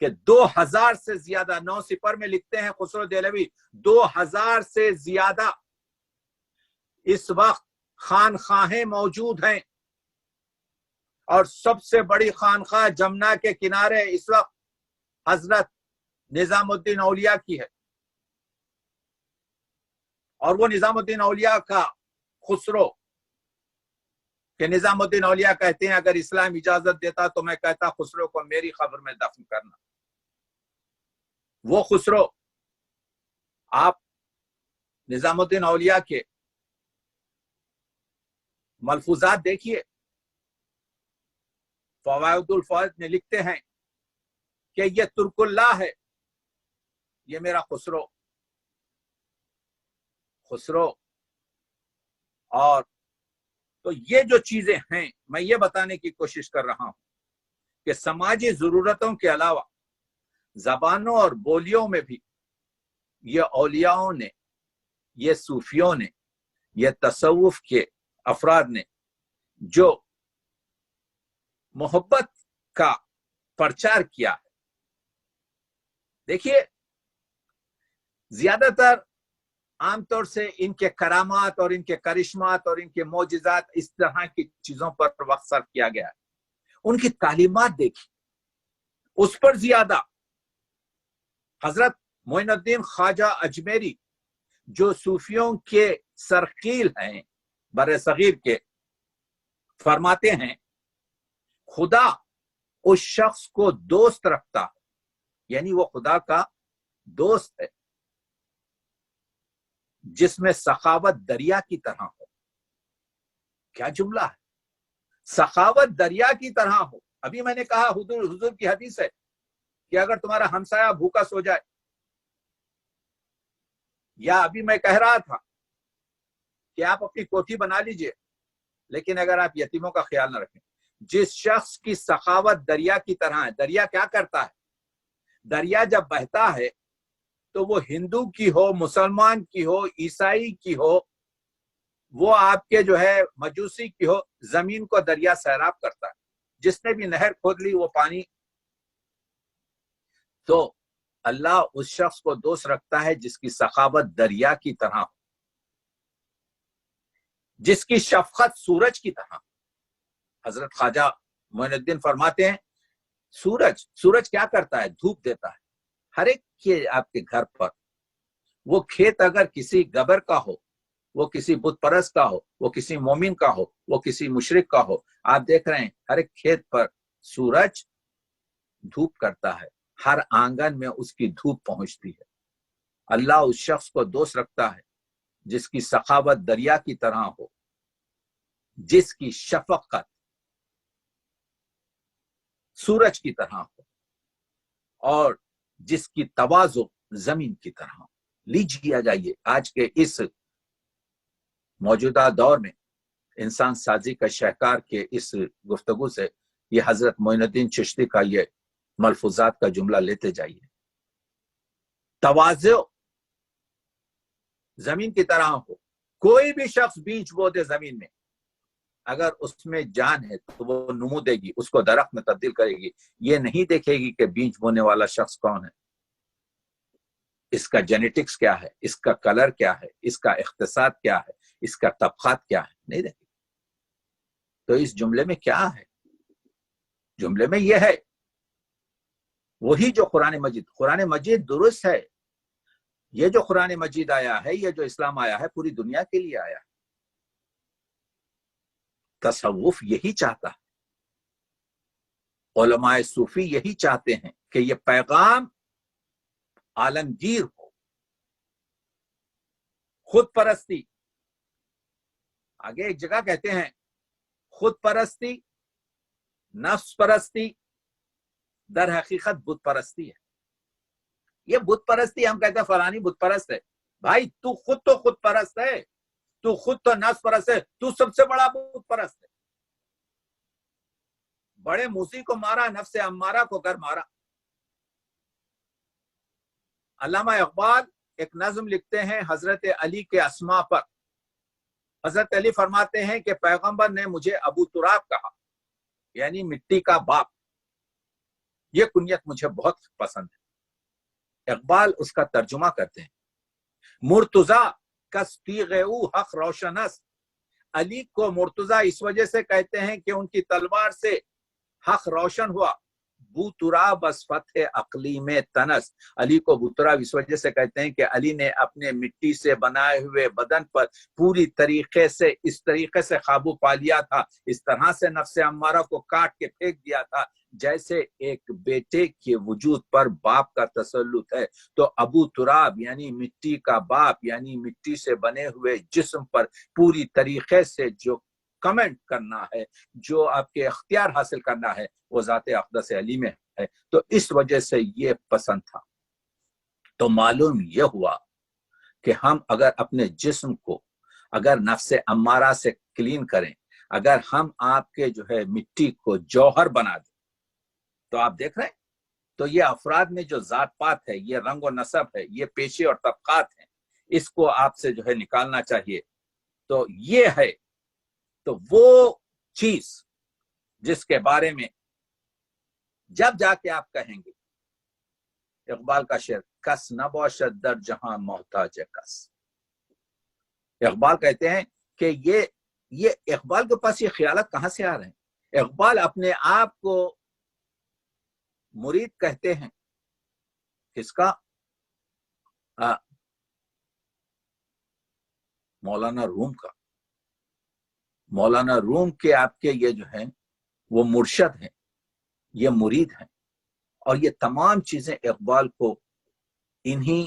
کہ 2000 سے زیادہ 9 سپر میں لکھتے ہیں خسرو دہلوی 2000 سے زیادہ اس وقت خانخواہیں موجود ہیں، اور سب سے بڑی خانخواہ جمنا کے کنارے اس وقت حضرت نظام الدین اولیاء کی ہے، اور وہ نظام الدین اولیاء کا خسرو کہ نظام الدین اولیاء کہتے ہیں اگر اسلام اجازت دیتا تو میں کہتا خسرو کو میری قبر میں دفن کرنا۔ وہ خسرو آپ نظام الدین اولیاء کے ملفوظات دیکھیے، فوائد الفوائد میں لکھتے ہیں کہ یہ ترک اللہ ہے، یہ میرا خسرو اور تو یہ جو چیزیں ہیں میں یہ بتانے کی کوشش کر رہا ہوں کہ سماجی ضرورتوں کے علاوہ زبانوں اور بولیوں میں بھی یہ اولیاؤں نے، یہ صوفیوں نے، یہ تصوف کے افراد نے جو محبت کا پرچار کیا ہے۔ دیکھیے زیادہ تر عام طور سے ان کے کرامات اور ان کے کرشمات اور ان کے معجزات اس طرح کی چیزوں پر وقت صرف کیا گیا ہے۔ ان کی تعلیمات دیکھی، اس پر زیادہ حضرت معین الدین خواجہ اجمیری جو صوفیوں کے سرخیل ہیں بر صغیر کے، فرماتے ہیں خدا اس شخص کو دوست رکھتا ہے، یعنی وہ خدا کا دوست ہے جس میں سخاوت دریا کی طرح ہو۔ کیا جملہ ہے، سخاوت دریا کی طرح ہو۔ ابھی میں نے کہا حضور کی حدیث ہے کہ اگر تمہارا ہمسایہ بھوکا سو جائے، یا ابھی میں کہہ رہا تھا کہ آپ اپنی کوٹھی بنا لیجئے لیکن اگر آپ یتیموں کا خیال نہ رکھیں، جس شخص کی سخاوت دریا کی طرح ہے۔ دریا کیا کرتا ہے؟ دریا جب بہتا ہے تو وہ ہندو کی ہو، مسلمان کی ہو، عیسائی کی ہو، وہ آپ کے جو ہے مجوسی کی ہو، زمین کو دریا سیراب کرتا ہے۔ جس نے بھی نہر کھود لی وہ پانی، تو اللہ اس شخص کو دوست رکھتا ہے جس کی سخاوت دریا کی طرح ہو، جس کی شفقت سورج کی طرح۔ حضرت خواجہ معین الدین فرماتے ہیں سورج کیا کرتا ہے؟ دھوپ دیتا ہے ہر ایک کے آپ کے گھر پر۔ وہ کھیت اگر کسی گبر کا ہو، وہ کسی بت پرست کا ہو، وہ کسی مومن کا ہو، وہ کسی مشرک کا ہو، آپ دیکھ رہے ہیں ہر ایک کھیت پر سورج دھوپ کرتا ہے، ہر آنگن میں اس کی دھوپ پہنچتی ہے۔ اللہ اس شخص کو دوست رکھتا ہے جس کی سخاوت دریا کی طرح ہو، جس کی شفقت سورج کی طرح ہو، اور جس کی تواضع زمین کی طرح ہو۔ لیجیے جائیے آج کے اس موجودہ دور میں انسان سازی کا شہکار کے اس گفتگو سے یہ حضرت معین الدین چشتی کا یہ ملفوظات کا جملہ لیتے جائیے۔ تواضع زمین کی طرح ہو۔ کوئی بھی شخص بیج بو دے زمین میں، اگر اس میں جان ہے تو وہ نمو دے گی، اس کو درخت میں تبدیل کرے گی۔ یہ نہیں دیکھے گی کہ بیج بونے والا شخص کون ہے، اس کا جینیٹکس کیا ہے، اس کا کلر کیا ہے، اس کا اقتصاد کیا ہے، اس کا طبقات کیا ہے، نہیں دیکھے گی۔ تو اس جملے میں کیا ہے؟ جملے میں یہ ہے وہی جو قرآن مجید درست ہے۔ یہ جو قرآن مجید آیا ہے، یہ جو اسلام آیا ہے، پوری دنیا کے لیے آیا ہے۔ تصوف یہی چاہتا ہے، علماء صوفی یہی چاہتے ہیں کہ یہ پیغام عالمگیر ہو۔ خود پرستی، آگے ایک جگہ کہتے ہیں خود پرستی، نفس پرستی در حقیقت بت پرستی ہے۔ یہ بت پرستی ہم کہتے ہیں فلانی بت پرست ہے۔ بھائی تو خود پرست ہے، تو خود تو نفس پرست ہے، تو سب سے بڑا بت پرست ہے۔ بڑے موسی کو مارا، نفس امارہ کو گھر مارا۔ علامہ اقبال ایک نظم لکھتے ہیں حضرت علی کے اسماء پر۔ حضرت علی فرماتے ہیں کہ پیغمبر نے مجھے ابو تراب کہا، یعنی مٹی کا باپ۔ یہ کنیت مجھے بہت پسند ہے۔ اقبال اس کا ترجمہ کرتے ہیں، مرتضی کس تیغ او حق روشن است، علی کو مرتضی اس وجہ سے کہتے ہیں کہ ان کی تلوار سے حق روشن ہوا۔ بوتراب از فتح اقلیم تنس، علی کو بوتراب اس وجہ سے کہتے ہیں کہ علی نے اپنے مٹی سے بنائے ہوئے بدن پر پوری طریقے سے اس طریقے سے قابو پا لیا تھا، اس طرح سے نفس امارہ کو کاٹ کے پھینک دیا تھا جیسے ایک بیٹے کے وجود پر باپ کا تسلط ہے۔ تو ابو تراب یعنی مٹی کا باپ، یعنی مٹی سے بنے ہوئے جسم پر پوری طریقے سے جو کمنٹ کرنا ہے، جو آپ کے اختیار حاصل کرنا ہے، وہ ذات اقدس علی میں ہے۔ تو اس وجہ سے یہ پسند تھا۔ تو معلوم یہ ہوا کہ ہم اگر اپنے جسم کو اگر نفس امارہ سے کلین کریں، اگر ہم آپ کے جو ہے مٹی کو جوہر بنا دیں، تو آپ دیکھ رہے ہیں تو یہ افراد میں جو ذات پات ہے، یہ رنگ و نسب ہے، یہ پیشے اور طبقات ہیں، اس کو آپ سے جو ہے نکالنا چاہیے۔ تو یہ ہے تو وہ چیز جس کے بارے میں جب جا کے آپ کہیں گے، اقبال کا شعر، کس نباشد در جہاں محتاج کس، اقبال کہتے ہیں کہ یہ اقبال کے پاس یہ خیالات کہاں سے آ رہے ہیں؟ اقبال اپنے آپ کو مرید کہتے ہیں، کس کا؟ مولانا روم کا۔ مولانا روم کے آپ کے یہ جو ہیں وہ مرشد ہیں، یہ مرید ہیں، اور یہ تمام چیزیں اقبال کو انہی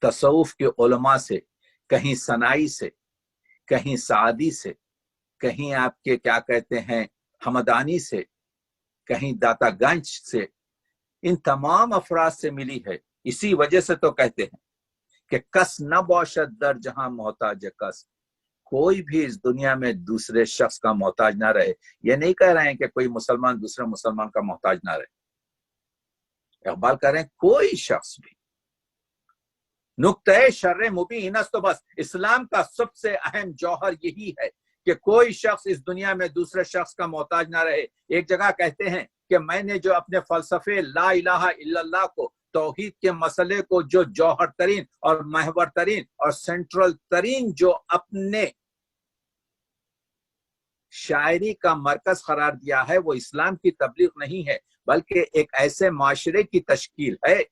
تصوف کے علماء سے، کہیں ثنائی سے، کہیں سعدی سے، کہیں آپ کے کیا کہتے ہیں حمدانی سے، کہیں داتا گنج سے، ان تمام افراد سے ملی ہے۔ اسی وجہ سے تو کہتے ہیں کہ کس نہ باشد در جہاں محتاج کس، کوئی بھی اس دنیا میں دوسرے شخص کا محتاج نہ رہے۔ یہ نہیں کہہ رہے ہیں کہ کوئی مسلمان دوسرے مسلمان کا محتاج نہ رہے، اقبال کہہ رہے ہیں کوئی شخص بھی۔ نقطۂ شر مبین است، تو بس اسلام کا سب سے اہم جوہر یہی ہے کہ کوئی شخص اس دنیا میں دوسرے شخص کا محتاج نہ رہے۔ ایک جگہ کہتے ہیں کہ میں نے جو اپنے فلسفے لا الہ الا اللہ کو، توحید کے مسئلے کو جو جوہر ترین اور محور ترین اور سینٹرل ترین جو اپنے شاعری کا مرکز قرار دیا ہے، وہ اسلام کی تبلیغ نہیں ہے، بلکہ ایک ایسے معاشرے کی تشکیل ہے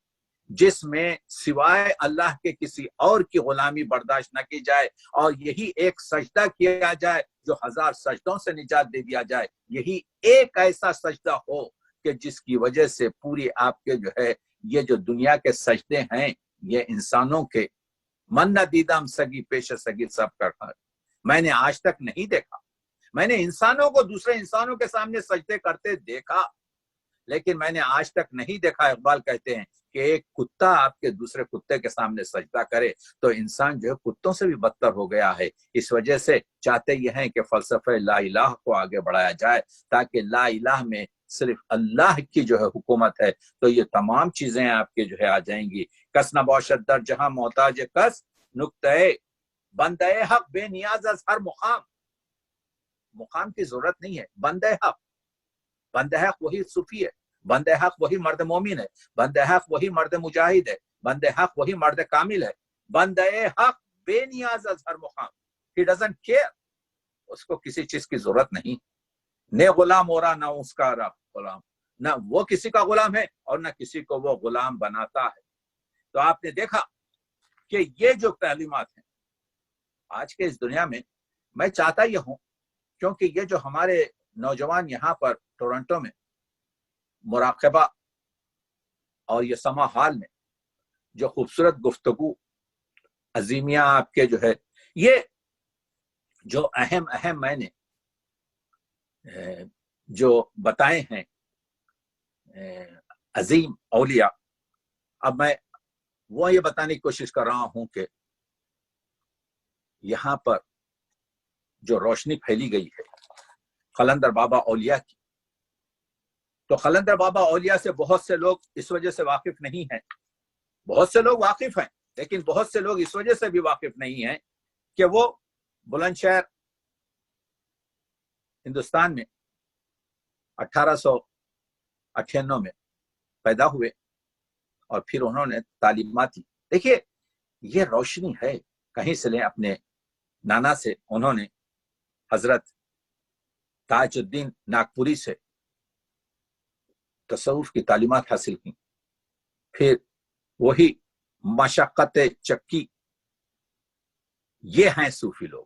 جس میں سوائے اللہ کے کسی اور کی غلامی برداشت نہ کی جائے، اور یہی ایک سجدہ کیا جائے جو 1000 سجدوں سے نجات دے دیا جائے۔ یہی ایک ایسا سجدہ ہو کہ جس کی وجہ سے پوری آپ کے جو ہے یہ جو دنیا کے سجدے ہیں، یہ انسانوں کے من نہ دیدم سگی پیش سگی سب کا گھر، میں نے آج تک نہیں دیکھا۔ میں نے انسانوں کو دوسرے انسانوں کے سامنے سجدے کرتے دیکھا، لیکن میں نے آج تک نہیں دیکھا، اقبال کہتے ہیں، کہ ایک کتا آپ کے دوسرے کتے کے سامنے سجدہ کرے۔ تو انسان جو ہے کتوں سے بھی بدتر ہو گیا ہے۔ اس وجہ سے چاہتے یہ ہیں کہ فلسفہ لا الہ کو آگے بڑھایا جائے، تاکہ لا الہ میں صرف اللہ کی جو ہے حکومت ہے۔ تو یہ تمام چیزیں آپ کے جو ہے آ جائیں گی۔ کس نہ باشد در جہاں محتاج کس، نقطۂ بندہ حق بے نیاز از ہر مقام، مقام کی ضرورت نہیں ہے۔ بندہ حق وہی صوفی ہے، بندہ حق وہی مرد مومن ہے، بندہ حق وہی مرد مجاہد ہے، بندہ حق وہی مرد کامل ہے۔ بندہ حق بے نیاز از ہر مقام، he doesn't care، اس کو کسی چیز کی ضرورت نہیں۔ نہ غلام ہو رہا، نہ اس کا غلام، نہ وہ کسی کا غلام ہے اور نہ کسی کو وہ غلام بناتا ہے۔ تو آپ نے دیکھا کہ یہ جو تعلیمات ہیں آج کے اس دنیا میں چاہتا یہ ہوں، کیونکہ یہ جو ہمارے نوجوان یہاں پر ٹورنٹو میں مراقبہ اور یہ سما حال میں جو خوبصورت گفتگو عظیمیہ آپ کے جو ہے، یہ جو اہم میں نے جو بتائے ہیں عظیم اولیاء، اب میں وہ یہ بتانے کی کوشش کر رہا ہوں کہ یہاں پر جو روشنی پھیلی گئی ہے قلندر بابا اولیاء کی، تو قلندر بابا اولیاء سے بہت سے لوگ اس وجہ سے واقف نہیں ہیں، بہت سے لوگ واقف ہیں، لیکن بہت سے لوگ اس وجہ سے بھی واقف نہیں ہیں کہ وہ بلند شہر ہندوستان میں 1898 میں پیدا ہوئے اور پھر انہوں نے تعلیمات دی. دیکھیے یہ روشنی ہے, کہیں سے لیں, اپنے نانا سے انہوں نے حضرت تاج الدین ناگپوری سے تصوف کی تعلیمات حاصل کی. پھر وہی مشقت چکی, یہ ہیں صوفی لوگ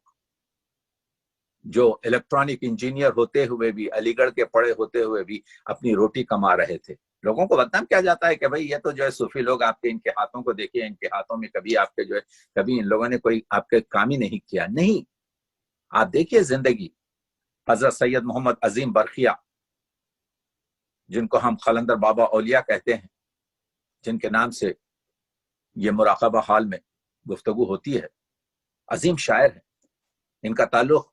جو الیکٹرانک انجینئر ہوتے ہوئے بھی, علی گڑھ کے پڑھے ہوتے ہوئے بھی اپنی روٹی کما رہے تھے. لوگوں کو بدنام کیا جاتا ہے کہ بھئی یہ تو جو ہے صوفی لوگ, آپ کے ان کے ہاتھوں کو دیکھیے, ان کے ہاتھوں میں کبھی آپ کے جو ہے کبھی ان لوگوں نے کوئی آپ کے کام ہی نہیں کیا. نہیں, آپ دیکھیے زندگی. حضرت سید محمد عظیم برقیہ, جن کو ہم قلندر بابا اولیاء کہتے ہیں, جن کے نام سے یہ مراقبہ حال میں گفتگو ہوتی ہے, عظیم شاعر ہیں. ان کا تعلق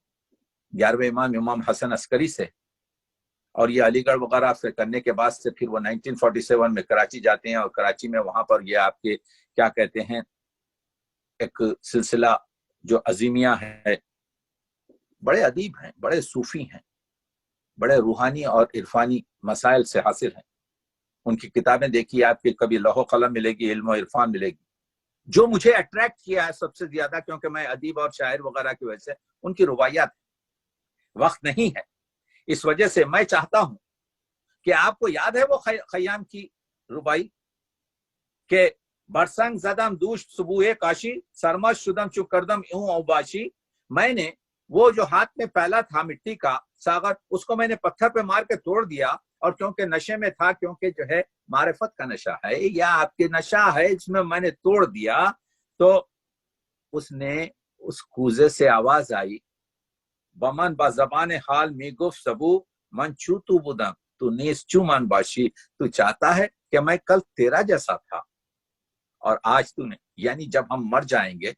11ویں امام حسن عسکری سے, اور یہ علی گڑھ وغیرہ سے کرنے کے بعد سے پھر وہ 1947 میں کراچی جاتے ہیں, اور کراچی میں وہاں پر یہ آپ کے کیا کہتے ہیں ایک سلسلہ جو عظیمیہ ہے, بڑے ادیب ہیں, بڑے صوفی ہیں, بڑے روحانی اور عرفانی مسائل سے حاصل ہیں. ان کی کتابیں دیکھیے, آپ کے کبھی لوح و قلم ملے گی, علم و عرفان ملے گی. جو مجھے اٹریکٹ کیا ہے سب سے زیادہ, کیونکہ میں ادیب اور شاعر وغیرہ کی وجہ سے, ان کی روایات. وقت نہیں ہے, اس وجہ سے میں چاہتا ہوں کہ آپ کو یاد ہے وہ خیام کی ربائی کہ برسنگ زدم دوش صبح کاشی سرمس شدم چو کردم یوں اوباشی. میں نے وہ جو ہاتھ میں پھیلا تھا مٹی کا ساغر, اس کو میں نے پتھر پہ مار کے توڑ دیا, اور کیونکہ نشے میں تھا, کیونکہ جو ہے معرفت کا نشہ ہے یا آپ کے نشہ ہے, اس میں نے توڑ دیا. تو اس نے اس کوزے سے آواز آئی, بمن با زبان حال می گفت سبو من چو تو بودم تو نیز چو من باشی. تو چاہتا ہے کہ میں کل تیرا جیسا تھا اور آج تو نے, یعنی جب ہم مر جائیں گے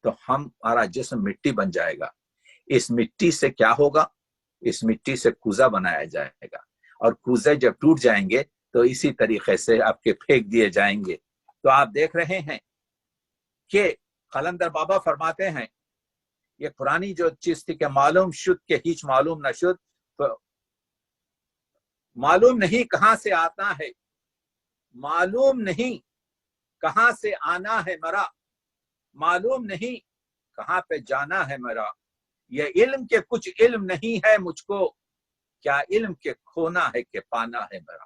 تو ہمارا جسم مٹی بن جائے گا. اس مٹی سے کیا ہوگا؟ اس مٹی سے کوزہ بنایا جائے گا, اور کوزے جب ٹوٹ جائیں گے تو اسی طریقے سے آپ کے پھینک دیے جائیں گے. تو آپ دیکھ رہے ہیں کہ قلندر بابا فرماتے ہیں یہ پرانی جو چیز تھی کہ معلوم شد کہ ہیچ معلوم نہ شد, تو معلوم نہیں کہاں سے آتا ہے, معلوم نہیں کہاں سے آنا ہے مرا, معلوم نہیں کہاں پہ جانا ہے میرا. یہ علم کے کچھ علم نہیں ہے مجھ کو, کیا علم کے کھونا ہے کہ پانا ہے میرا.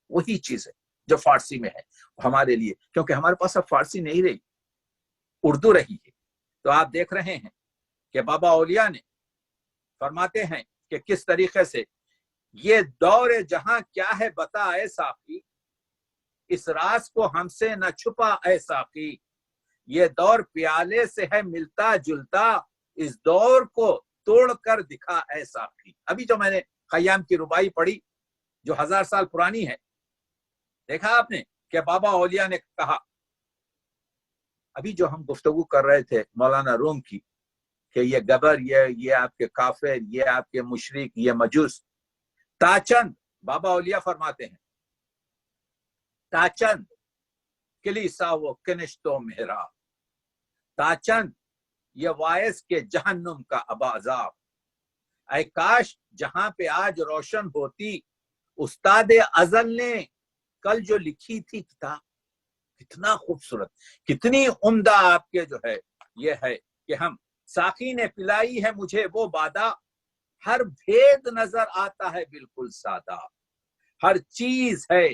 وہی چیز ہے جو فارسی میں ہے ہمارے لیے, کیونکہ ہمارے پاس اب فارسی نہیں رہی, اردو رہی ہے. تو آپ دیکھ رہے ہیں کہ بابا اولیاء نے فرماتے ہیں کہ کس طریقے سے یہ دور جہاں کیا ہے بتا اے ساقی, اس راز کو ہم سے نہ چھپا اے ساقی. یہ دور پیالے سے ہے ملتا جلتا, اس دور کو توڑ کر دکھا اے ساقی. ابھی جو میں نے خیام کی ربائی پڑھی جو 1000 سال پرانی ہے, دیکھا آپ نے کہ بابا اولیاء نے کہا, ابھی جو ہم گفتگو کر رہے تھے مولانا روم کی کہ یہ گبر, یہ آپ کے کافر, یہ آپ کے مشرک, یہ مجوس. تاچند بابا اولیاء فرماتے ہیں, تاچند کلیسا و کنشتو مہرا, تاچند یہ وائس کے جہنم کا عذاب. اے کاش جہاں پہ آج روشن ہوتی استاد ازل نے کل جو لکھی تھی کتاب. کتنا خوبصورت, کتنی عمدہ آپ کے جو ہے یہ ہے کہ ہم ساقی نے پلائی ہے مجھے وہ بادہ, ہر بھید نظر آتا ہے بالکل سادہ. ہر چیز ہے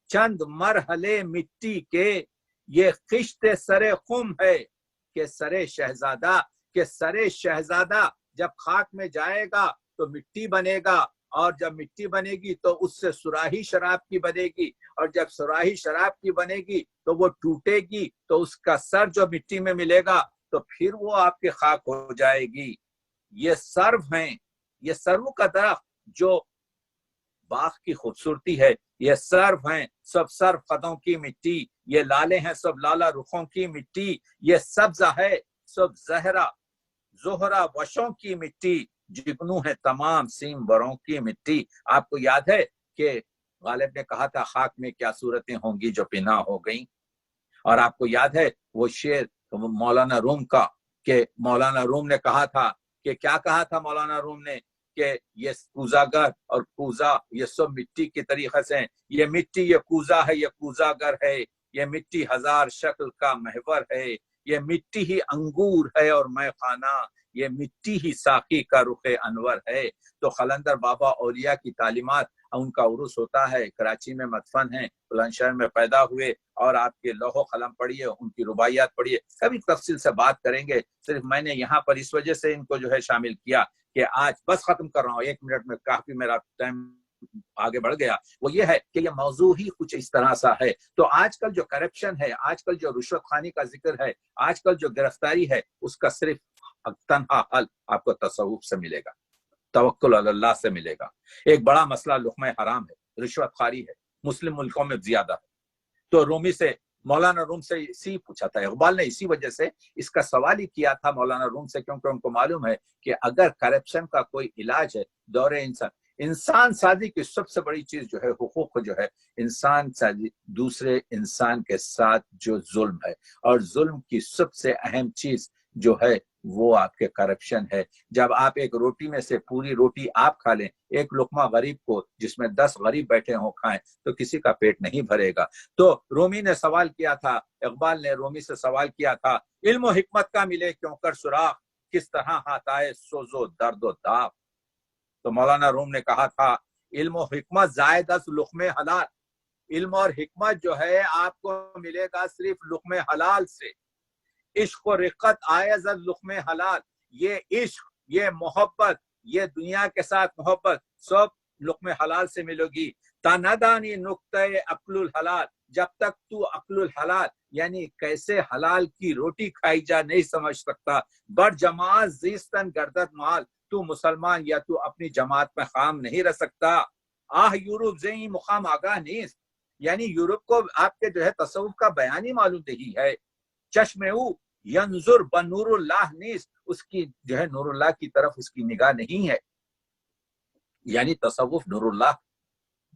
چند مرحلے مٹی کے, یہ خشت سر خم ہے کہ سر شہزادہ. کہ سر شہزادہ جب خاک میں جائے گا تو مٹی بنے گا, اور جب مٹی بنے گی تو اس سے سراہی شراب کی بنے گی, اور جب سراہی شراب کی بنے گی تو وہ ٹوٹے گی, تو اس کا سر جو مٹی میں ملے گا تو پھر وہ آپ کے خاک ہو جائے گی. یہ سرو ہیں, یہ سرو کا درخت جو باغ کی خوبصورتی ہے, یہ سرو ہیں سب سرو قدوں کی مٹی, یہ لالے ہیں سب لالا رخوں کی مٹی, یہ سبزہ ہے سب زہرا وشوں کی مٹی, جگنو ہے تمام سیم بروں کی مٹی. آپ کو یاد ہے کہ غالب نے کہا تھا خاک میں کیا صورتیں ہوں گی جو پناہ ہو گئیں, اور آپ کو یاد ہے وہ شعر مولانا روم کا کہ مولانا روم نے کہا تھا کہ کیا کہا تھا مولانا روم نے کہ یہ کوزاگر اور کوزا یہ سب مٹی کے طریقے سے ہیں. یہ مٹی یہ کوزا ہے، یہ کوزاگر ہے. یہ مٹی ہزار شکل کا محور ہے. یہ مٹی ہی انگور ہے اور میں خانہ. یہ مٹی ہی ساقی کا رخ انور ہے. تو قلندر بابا اولیاء کی تعلیمات، ان کا عرس ہوتا ہے، کراچی میں مدفن ہیں، بلند شہر میں پیدا ہوئے، اور آپ کے لوح و قلم پڑھیے، ان کی رباعیات پڑھیے. کبھی تفصیل سے بات کریں گے. صرف میں نے یہاں پر اس وجہ سے ان کو جو ہے شامل کیا کہ آج بس ختم کر رہا ہوں، 1 منٹ میں کافی میرا ٹائم آگے بڑھ گیا. وہ یہ ہے کہ یہ موضوع ہی کچھ اس طرح سا ہے. تو آج کل جو کرپشن ہے، آج کل جو رشوت خوانی کا ذکر ہے، آج کل جو گرفتاری ہے، اس کا صرف تنہا حل آپ کو تصوف سے ملے گا، توکل علی اللہ سے ملے گا. ایک بڑا مسئلہ لقمہ حرام ہے، رشوت خواری ہے، مسلم ملکوں میں زیادہ ہے. تو رومی سے مولانا روم سے اسی پوچھا تھا اقبال نے، اسی وجہ سے اس کا سوال ہی کیا تھا مولانا روم سے، کیونکہ ان کو معلوم ہے کہ اگر کرپشن کا کوئی علاج ہے دور انسان سازی کی سب سے بڑی چیز جو ہے، حقوق جو ہے انسان سازی، دوسرے انسان کے ساتھ جو ظلم ہے، اور ظلم کی سب سے اہم چیز جو ہے وہ آپ کے کرپشن ہے. جب آپ ایک روٹی میں سے پوری روٹی آپ کھا لیں، ایک لقمہ غریب کو جس میں 10 غریب بیٹھے ہوں کھائیں، تو کسی کا پیٹ نہیں بھرے گا. تو رومی نے سوال کیا تھا، اقبال نے رومی سے سوال کیا تھا، علم و حکمت کا ملے کیوں کر سراغ، کس طرح ہاتھ آئے سوز و درد و داغ. تو مولانا روم نے کہا تھا علم و حکمت زائد از لقمہ حلال. علم اور حکمت جو ہے آپ کو ملے گا صرف لقمہ حلال سے. عشق و رقت آئز از لقمہ حلال. یہ عشق، یہ محبت، یہ دنیا کے ساتھ محبت سب لقمہ حلال سے ملے گی. تا ندانی نقطۂ عقل الحلال، جب تک تو عقل الحلال یعنی کیسے حلال کی روٹی کھائی جا نہیں سمجھ سکتا. بڑ جماعت زیستن گردت مال، تو مسلمان یا تو اپنی جماعت میں خام نہیں رہ سکتا. آہ یورپ زئی مقام آگاہ نیست، یعنی یورپ کو آپ کے جو ہے تصوف کا بیان ہی معلوم نہیں ہے. چشم او ینظر بنور اللہ نیست، اس کی جو ہے نور اللہ کی طرف اس کی نگاہ نہیں ہے. یعنی تصوف نور اللہ،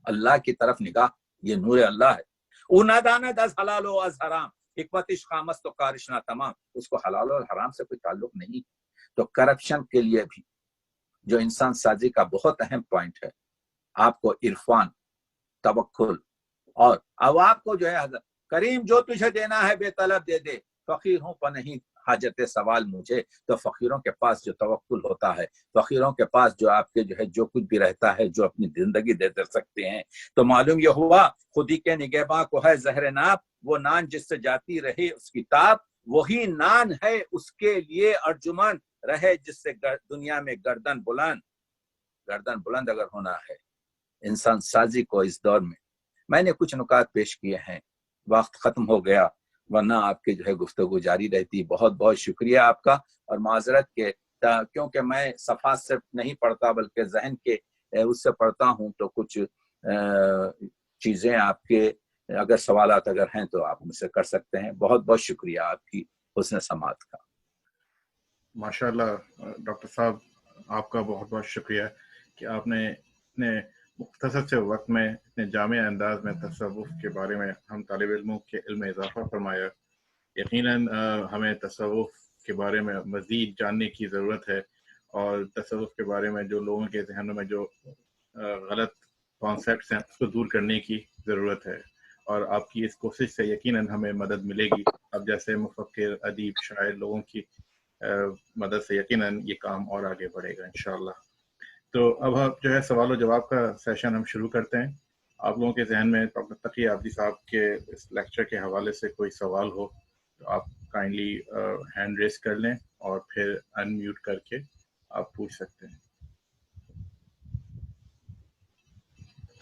اللہ کی طرف نگاہ، یہ نور اللہ ہے. او ناداند از حلال و از حرام، حکمت عشق آمست و کارشنا تمام. اس کو حلال اور حرام سے کوئی تعلق نہیں. تو کرپشن کے لیے بھی جو انسان سازی کا بہت اہم پوائنٹ ہے، آپ کو عرفان، توکل، اور اب آپ کو جو ہے کریم جو تجھے دینا ہے بے طلب دے دے، فقیر ہوں پر نہیں حاجت سوال مجھے. تو فقیروں کے پاس جو توکل ہوتا ہے، فقیروں کے پاس جو آپ کے جو ہے جو کچھ بھی رہتا ہے، جو اپنی زندگی دے سکتے ہیں. تو معلوم یہ ہوا خودی کے نگہباں کو ہے زہر ناب، وہ نان جس سے جاتی رہی اس کی تاب، وہی نان ہے اس کے لیے ارجمن، رہے جس سے دنیا میں گردن بلند. گردن بلند اگر ہونا ہے انسان سازی کو اس دور میں نے کچھ نکات پیش کیے ہیں. وقت ختم ہو گیا، ورنہ آپ کے جو ہے گفتگو جاری رہتی. بہت بہت شکریہ آپ کا، اور معذرت کے کیونکہ میں صفحات سے نہیں پڑھتا بلکہ ذہن کے اس سے پڑھتا ہوں، تو کچھ چیزیں آپ کے اگر سوالات اگر ہیں تو آپ مجھ سے کر سکتے ہیں. بہت بہت شکریہ آپ کی حسن سماعت کا. ماشاءاللہ ڈاکٹر صاحب، آپ کا بہت بہت شکریہ کہ آپ نے اتنے مختصر سے وقت میں اتنے جامع انداز میں تصوف کے بارے میں ہم طالب علموں کے علم میں اضافہ فرمایا. یقیناً ہمیں تصوف کے بارے میں مزید جاننے کی ضرورت ہے، اور تصوف کے بارے میں جو لوگوں کے ذہنوں میں جو غلط کانسیپٹس ہیں اس کو دور کرنے کی ضرورت ہے. اور آپ کی اس کوشش سے یقیناً ہمیں مدد ملے گی. اب جیسے مفکر، ادیب، شاعر لوگوں کی مدد سے یقیناً یہ کام اور آگے بڑھے گا انشاءاللہ. تو اب آپ جو ہے سوال و جواب کا سیشن ہم شروع کرتے ہیں. آپ لوگوں کے ذہن میں ڈاکٹر تقی عابدی صاحب کے اس لیکچر کے حوالے سے کوئی سوال ہو تو آپ کائنڈلی ہینڈ ریز کر لیں اور پھر ان میوٹ کر کے آپ پوچھ سکتے ہیں.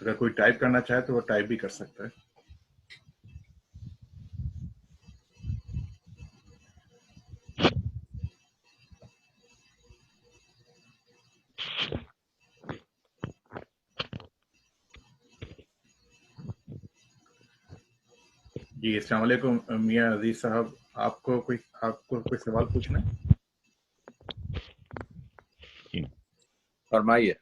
اگر کوئی ٹائپ کرنا چاہے تو وہ ٹائپ بھی کر سکتا ہے. جی السلام علیکم میاں عزیز صاحب، آپ کو کوئی سوال پوچھنا ہے؟ فرمائیے.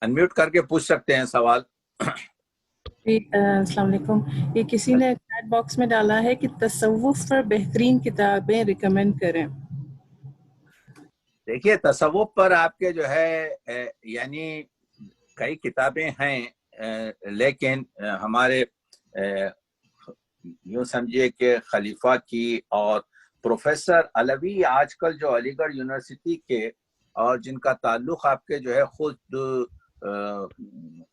انمیوٹ کر کے پوچھ سکتے ہیں سوال. السلام علیکم. یہ کسی نے چیٹ باکس میں ڈالا ہے کہ تصوف پر بہترین کتابیں ریکمینڈ کریں. دیکھیے تصوف پر آپ کے جو ہے یعنی کئی کتابیں ہیں، لیکن ہمارے یوں سمجھیے کہ خلیفہ کی اور پروفیسر علوی آج کل جو علی گڑھ یونیورسٹی کے اور جن کا تعلق آپ کے جو ہے خود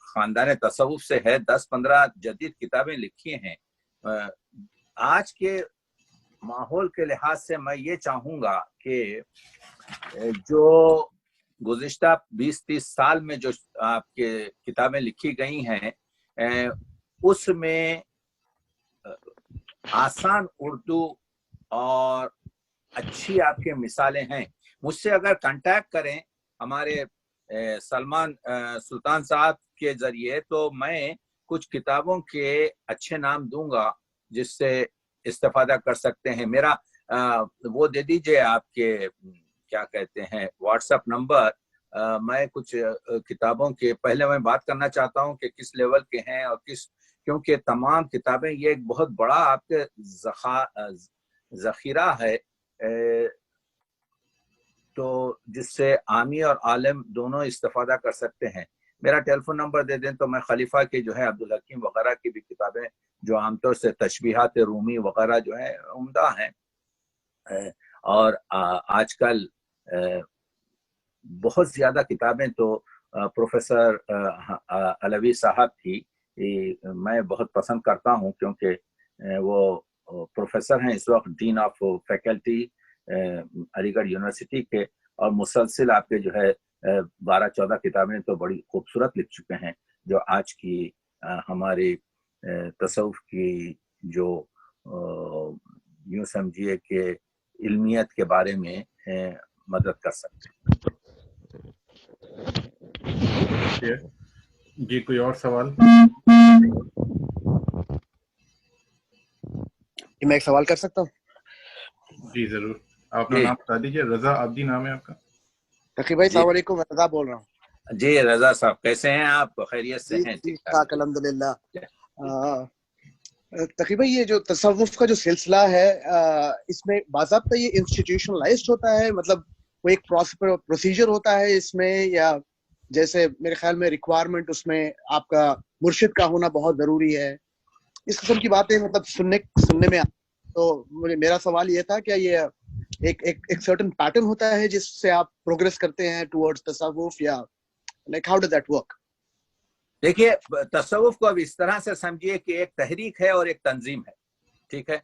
خاندان تصوف سے ہے، 10-15 جدید کتابیں لکھی ہیں. آج کے ماحول کے لحاظ سے میں یہ چاہوں گا کہ جو گزشتہ 20-30 سال میں جو آپ کے کتابیں لکھی گئی ہیں اس میں آسان اردو اور اچھی آپ کے مثالیں ہیں. مجھ سے اگر کانٹیکٹ کریں ہمارے سلمان سلطان صاحب کے ذریعے تو میں کچھ کتابوں کے اچھے نام دوں گا جس سے استفادہ کر سکتے ہیں. میرا وہ دے دیجئے آپ کے کیا کہتے ہیں واٹس ایپ نمبر. میں کچھ کتابوں کے پہلے میں بات کرنا چاہتا ہوں کہ کس لیول کے ہیں اور کیونکہ تمام کتابیں یہ ایک بہت بڑا آپ کے ذخیرہ ہے تو جس سے عامی اور عالم دونوں استفادہ کر سکتے ہیں. میرا ٹیلی فون نمبر دے دیں تو میں خلیفہ کے جو ہے عبدالحکیم وغیرہ کی بھی کتابیں جو عام طور سے تشبیہات رومی وغیرہ جو ہے عمدہ ہیں، اور آج کل بہت زیادہ کتابیں تو پروفیسر علوی صاحب کی میں بہت پسند کرتا ہوں کیونکہ وہ پروفیسر ہیں اس وقت، ڈین آف فیکلٹی علی گڑھ یونیورسٹی کے، اور مسلسل آپ کے جو ہے 12-14 کتابیں تو بڑی خوبصورت لکھ چکے ہیں جو آج کی ہماری تصوف کی جو یوں سمجھیے کہ علمیت کے بارے میں مدد کر سکتے ہیں. جی کوئی اور سوال؟ میں ایک سوال کر سکتا ہوں؟ جی ضرور. آپ کا نام بتا دیجیے. رضا عابدی نام ہے آپ کا؟ تقی بھائی السلام علیکم، میں رضا بول رہا ہوں. جی رضا صاحب کیسے ہیں آپ؟ خیریت سے ہیں؟ ٹھیک ٹھاک الحمدللہ. تقی بھائی یہ جو تصوف کا جو سلسلہ ہے اس میں باضابطہ یہ انسٹیٹیوشنلائزڈ ہوتا ہے، مطلب وہ ایک پروسیجر ہوتا ہے اس میں، یا جیسے میرے خیال میں ریکوائرمنٹ اس میں آپ کا مرشد کا ہونا بہت ضروری ہے، اس قسم کی باتیں مطلب سننے میں تو میرا سوال یہ تھا کہ یہ ایک سرٹن پیٹرن ہوتا ہے جس سے آپ پروگریس کرتے ہیں ٹورڈز تصوف، یا like how does that work? دیکھیے تصوف کو اب اس طرح سے سمجھیے کہ ایک تحریک ہے اور ایک تنظیم ہے، ٹھیک ہے.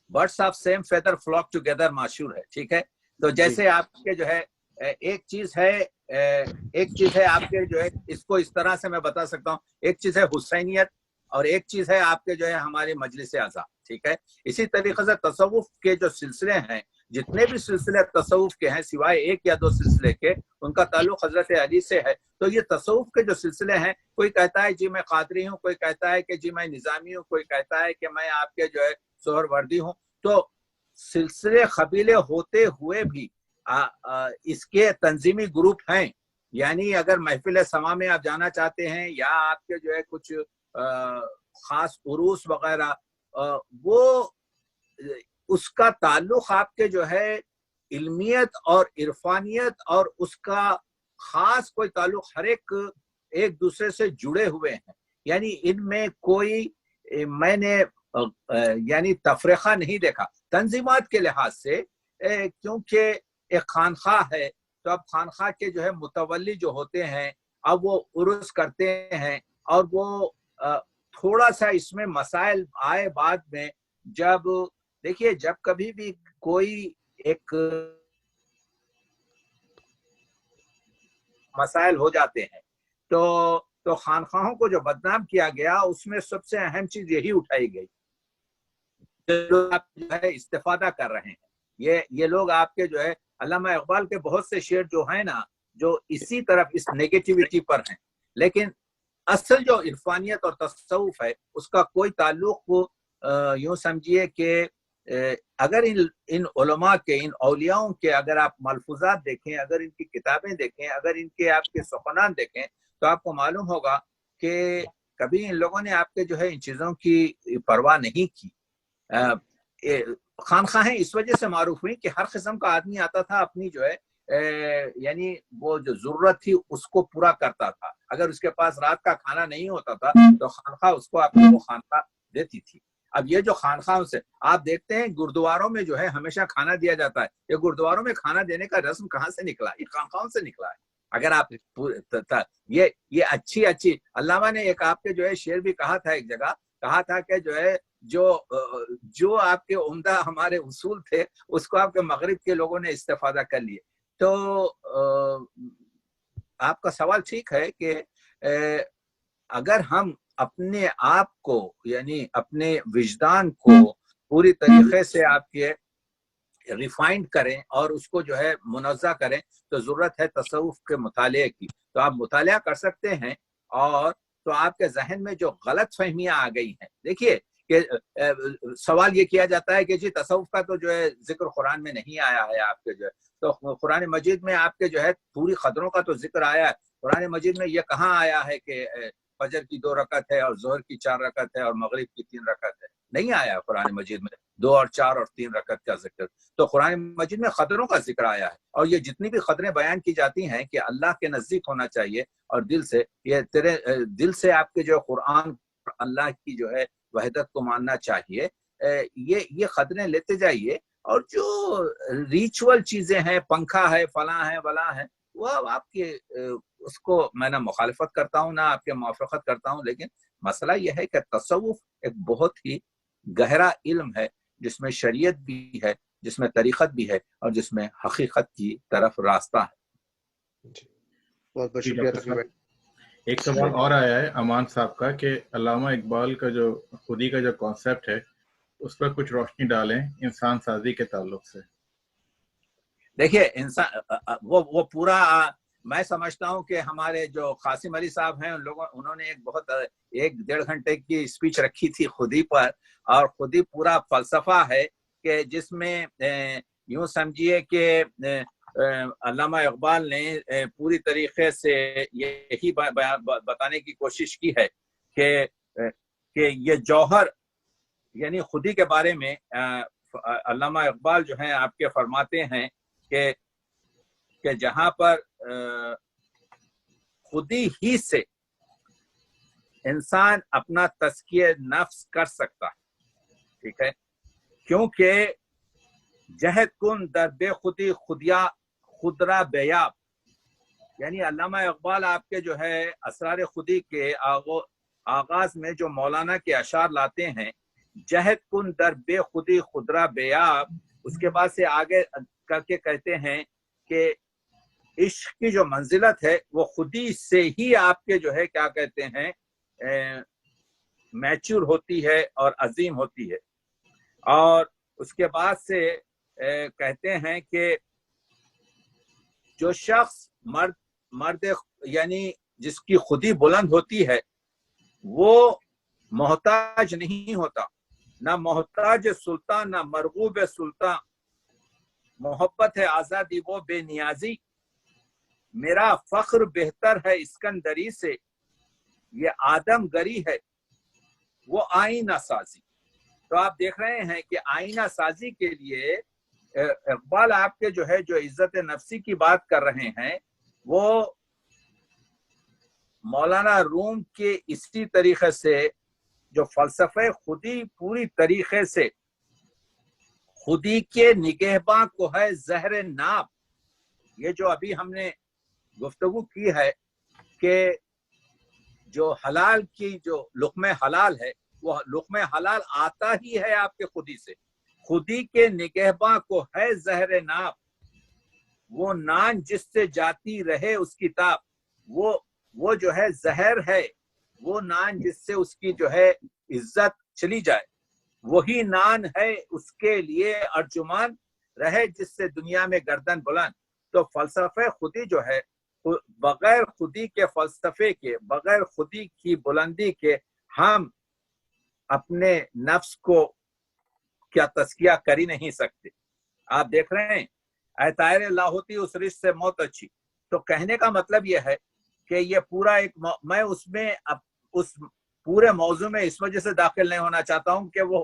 Birds of same feather flock together معشور ہے، ٹھیک ہے. تو جیسے آپ کے جو ہے ایک چیز ہے آپ کے جو ہے اس کو اس طرح سے میں بتا سکتا ہوں، ایک چیز ہے حسینیت اور ایک چیز ہے آپ کے جو ہے ہماری مجلس اعضا، ٹھیک ہے. اسی طریقے سے تصوف کے جو سلسلے ہیں، جتنے بھی سلسلے تصوف کے ہیں سوائے 1 یا 2 سلسلے کے، ان کا تعلق حضرت علی سے ہے. تو یہ تصوف کے جو سلسلے ہیں، کوئی کہتا ہے جی میں قادری ہوں، کوئی کہتا ہے کہ جی میں نظامی ہوں، کوئی کہتا ہے کہ میں آپ کے جو ہے سہر وردی ہوں. تو سلسلے قبیلے ہوتے ہوئے بھی اس کے تنظیمی گروپ ہیں. یعنی اگر محفل سما میں آپ جانا چاہتے ہیں یا آپ کے جو ہے کچھ خاص عروس وغیرہ، وہ اس کا تعلق آپ کے جو ہے علمیت اور عرفانیت اور اس کا خاص کوئی تعلق ہر ایک دوسرے سے جڑے ہوئے ہیں. یعنی ان میں کوئی میں نے یعنی تفریقہ نہیں دیکھا تنظیمات کے لحاظ سے، کیونکہ ایک خانخواہ ہے تو اب خانخواہ کے جو ہے متولی جو ہوتے ہیں اب وہ عرس کرتے ہیں، اور وہ تھوڑا سا اس میں مسائل آئے بعد میں. جب دیکھیے جب کبھی بھی کوئی ایک مسائل ہو جاتے ہیں تو خانخواہوں کو جو بدنام کیا گیا اس میں سب سے اہم چیز یہی اٹھائی گئی، جو ہے استفادہ کر رہے ہیں یہ لوگ آپ کے جو ہے علامہ اقبال کے بہت سے شعر جو ہیں نا جو اسی طرف اس نیگیٹیوٹی پر ہیں. لیکن اصل جو عرفانیت اور تصوف ہے اس کا کوئی تعلق یوں سمجھیے کہ اگر ان علماء کے، ان اولیاؤں کے اگر آپ ملفوظات دیکھیں، اگر ان کی کتابیں دیکھیں، اگر ان کے آپ کے سخنان دیکھیں تو آپ کو معلوم ہوگا کہ کبھی ان لوگوں نے آپ کے جو ہے ان چیزوں کی پرواہ نہیں کی. خانخواہیں اس وجہ سے معروف ہوئی کہ ہر قسم کا آدمی آتا تھا، اپنی جو ہے یعنی وہ جو ضرورت تھی اس کو پورا کرتا تھا. اگر اس کے پاس رات کا کھانا نہیں ہوتا تھا تو خانخواہ اس کو اپنی وہ خانخواہ دیتی تھی. اب یہ جو خانخواہوں سے آپ دیکھتے ہیں گردواروں میں جو ہے ہمیشہ کھانا دیا جاتا ہے. یہ گردواروں میں کھانا دینے کا رسم کہاں سے نکلا؟ یہ خانخواہوں سے نکلا ہے. اگر آپ یہ اچھی علامہ نے ایک آپ کے جو ہے شعر بھی کہا تھا، ایک جگہ کہا تھا کہ جو ہے جو آپ کے عمدہ ہمارے اصول تھے اس کو آپ کے مغرب کے لوگوں نے استفادہ کر لیے. تو آپ کا سوال ٹھیک ہے کہ اگر ہم اپنے آپ کو یعنی اپنے وجدان کو پوری طریقے سے آپ کے ریفائنڈ کریں اور اس کو جو ہے منزہ کریں تو ضرورت ہے تصوف کے مطالعے کی. تو آپ مطالعہ کر سکتے ہیں اور تو آپ کے ذہن میں جو غلط فہمیاں آ گئی ہیں، دیکھیے کہ سوال یہ کیا جاتا ہے کہ جی تصوف کا تو جو ہے ذکر قرآن میں نہیں آیا ہے آپ کے جو ہے، تو قرآن مجید میں آپ کے جو ہے پوری قدروں کا تو ذکر آیا ہے. قرآن مجید میں یہ کہاں آیا ہے کہ فجر کی 2 رکعت ہے اور ظہر کی 4 رکعت ہے اور مغرب کی 3 رکعت ہے؟ نہیں آیا قرآن مجید میں 2 اور 4 اور 3 رکعت کا ذکر. تو قرآن مجید میں قدروں کا ذکر آیا ہے، اور یہ جتنی بھی قدریں بیان کی جاتی ہیں کہ اللہ کے نزدیک ہونا چاہیے اور دل سے، یہ تیرے دل سے آپ کے جو قرآن اللہ کی جو ہے وحدت کو ماننا چاہیے. یہ قدریں لیتے جائیے، اور جو ریچول چیزیں ہیں، پنکھا ہے، فلاں ہے، ولاں ہے، وہ آپ کے اس کو میں نہ مخالفت کرتا ہوں نہ آپ کے موافقت کرتا ہوں. لیکن مسئلہ یہ ہے کہ تصوف ایک بہت ہی گہرا علم ہے جس میں شریعت بھی ہے، جس میں طریقت بھی ہے، اور جس میں حقیقت کی طرف راستہ ہے. بہت بہت شکریہ تقی بھائی. ایک سوال اور آیا ہے امان صاحب کا کہ علامہ اقبال کا جو خودی کا جو کانسیپٹ ہے اس پر کچھ روشنی ڈالیں انسان سازی کے تعلق سے. دیکھیے انسان وہ پورا میں سمجھتا ہوں کہ ہمارے جو قاسم علی صاحب ہیں انہوں نے ایک 1.5 گھنٹے کی اسپیچ رکھی تھی خودی پر، اور خودی پورا فلسفہ ہے کہ جس میں یوں سمجھیے کہ علامہ اقبال نے پوری طریقے سے یہی بتانے کی کوشش کی ہے کہ یہ جوہر یعنی خودی کے بارے میں علامہ اقبال جو ہیں آپ کے فرماتے ہیں کہ جہاں پر خودی ہی سے انسان اپنا تزکیہ نفس کر سکتا ہے، ٹھیک ہے، کیونکہ جہد کن در بے خودی خودیا خودرا بیاب، یعنی علامہ اقبال آپ کے جو ہے اسرار خودی کے آغاز میں جو مولانا کے اشعار لاتے ہیں، جہد کن در بے خودی خودرا بیاب، اس کے بعد سے آگے کر کے کہتے ہیں کہ عشق کی جو منزلت ہے وہ خودی سے ہی آپ کے جو ہے کیا کہتے ہیں میچور ہوتی ہے اور عظیم ہوتی ہے. اور اس کے بعد سے کہتے ہیں کہ جو شخص مرد یعنی جس کی خودی بلند ہوتی ہے وہ محتاج نہیں ہوتا، نہ محتاج سلطان نہ مرغوب سلطان، محبت ہے آزادی وہ بے نیازی، میرا فخر بہتر ہے اسکندری سے، یہ آدم گری ہے وہ آئینہ سازی. تو آپ دیکھ رہے ہیں کہ آئینہ سازی کے لیے اقبال آپ کے جو ہے جو عزت نفسی کی بات کر رہے ہیں وہ مولانا روم کے اسی طریقے سے جو فلسفہ خودی پوری طریقے سے خودی کے نگہباں کو ہے زہر ناب. یہ جو ابھی ہم نے گفتگو کی ہے کہ جو حلال کی جو لقمہ حلال ہے وہ لقمہ حلال آتا ہی ہے آپ کے خودی سے. خودی کے نگہباں کو ہے زہر ناب، وہ نان جس سے جاتی رہے اس کی تاب، وہ جو ہے زہر ہے، وہ نان جس سے اس کی جو ہے عزت چلی جائے، وہی نان ہے اس کے لیے ارجمان رہے جس سے دنیا میں گردن بلند. تو فلسفہ خودی جو ہے بغیر خودی کے فلسفے کے، بغیر خودی کی بلندی کے ہم اپنے نفس کو کیا تزکیہ کر ہی نہیں سکتے. آپ دیکھ رہے ہیں اے طائر لاہوتی اس رشت سے موت اچھی. تو کہنے کا مطلب یہ ہے کہ یہ پورا ایک میں اس پورے موضوع میں اس وجہ سے داخل نہیں ہونا چاہتا ہوں کہ وہ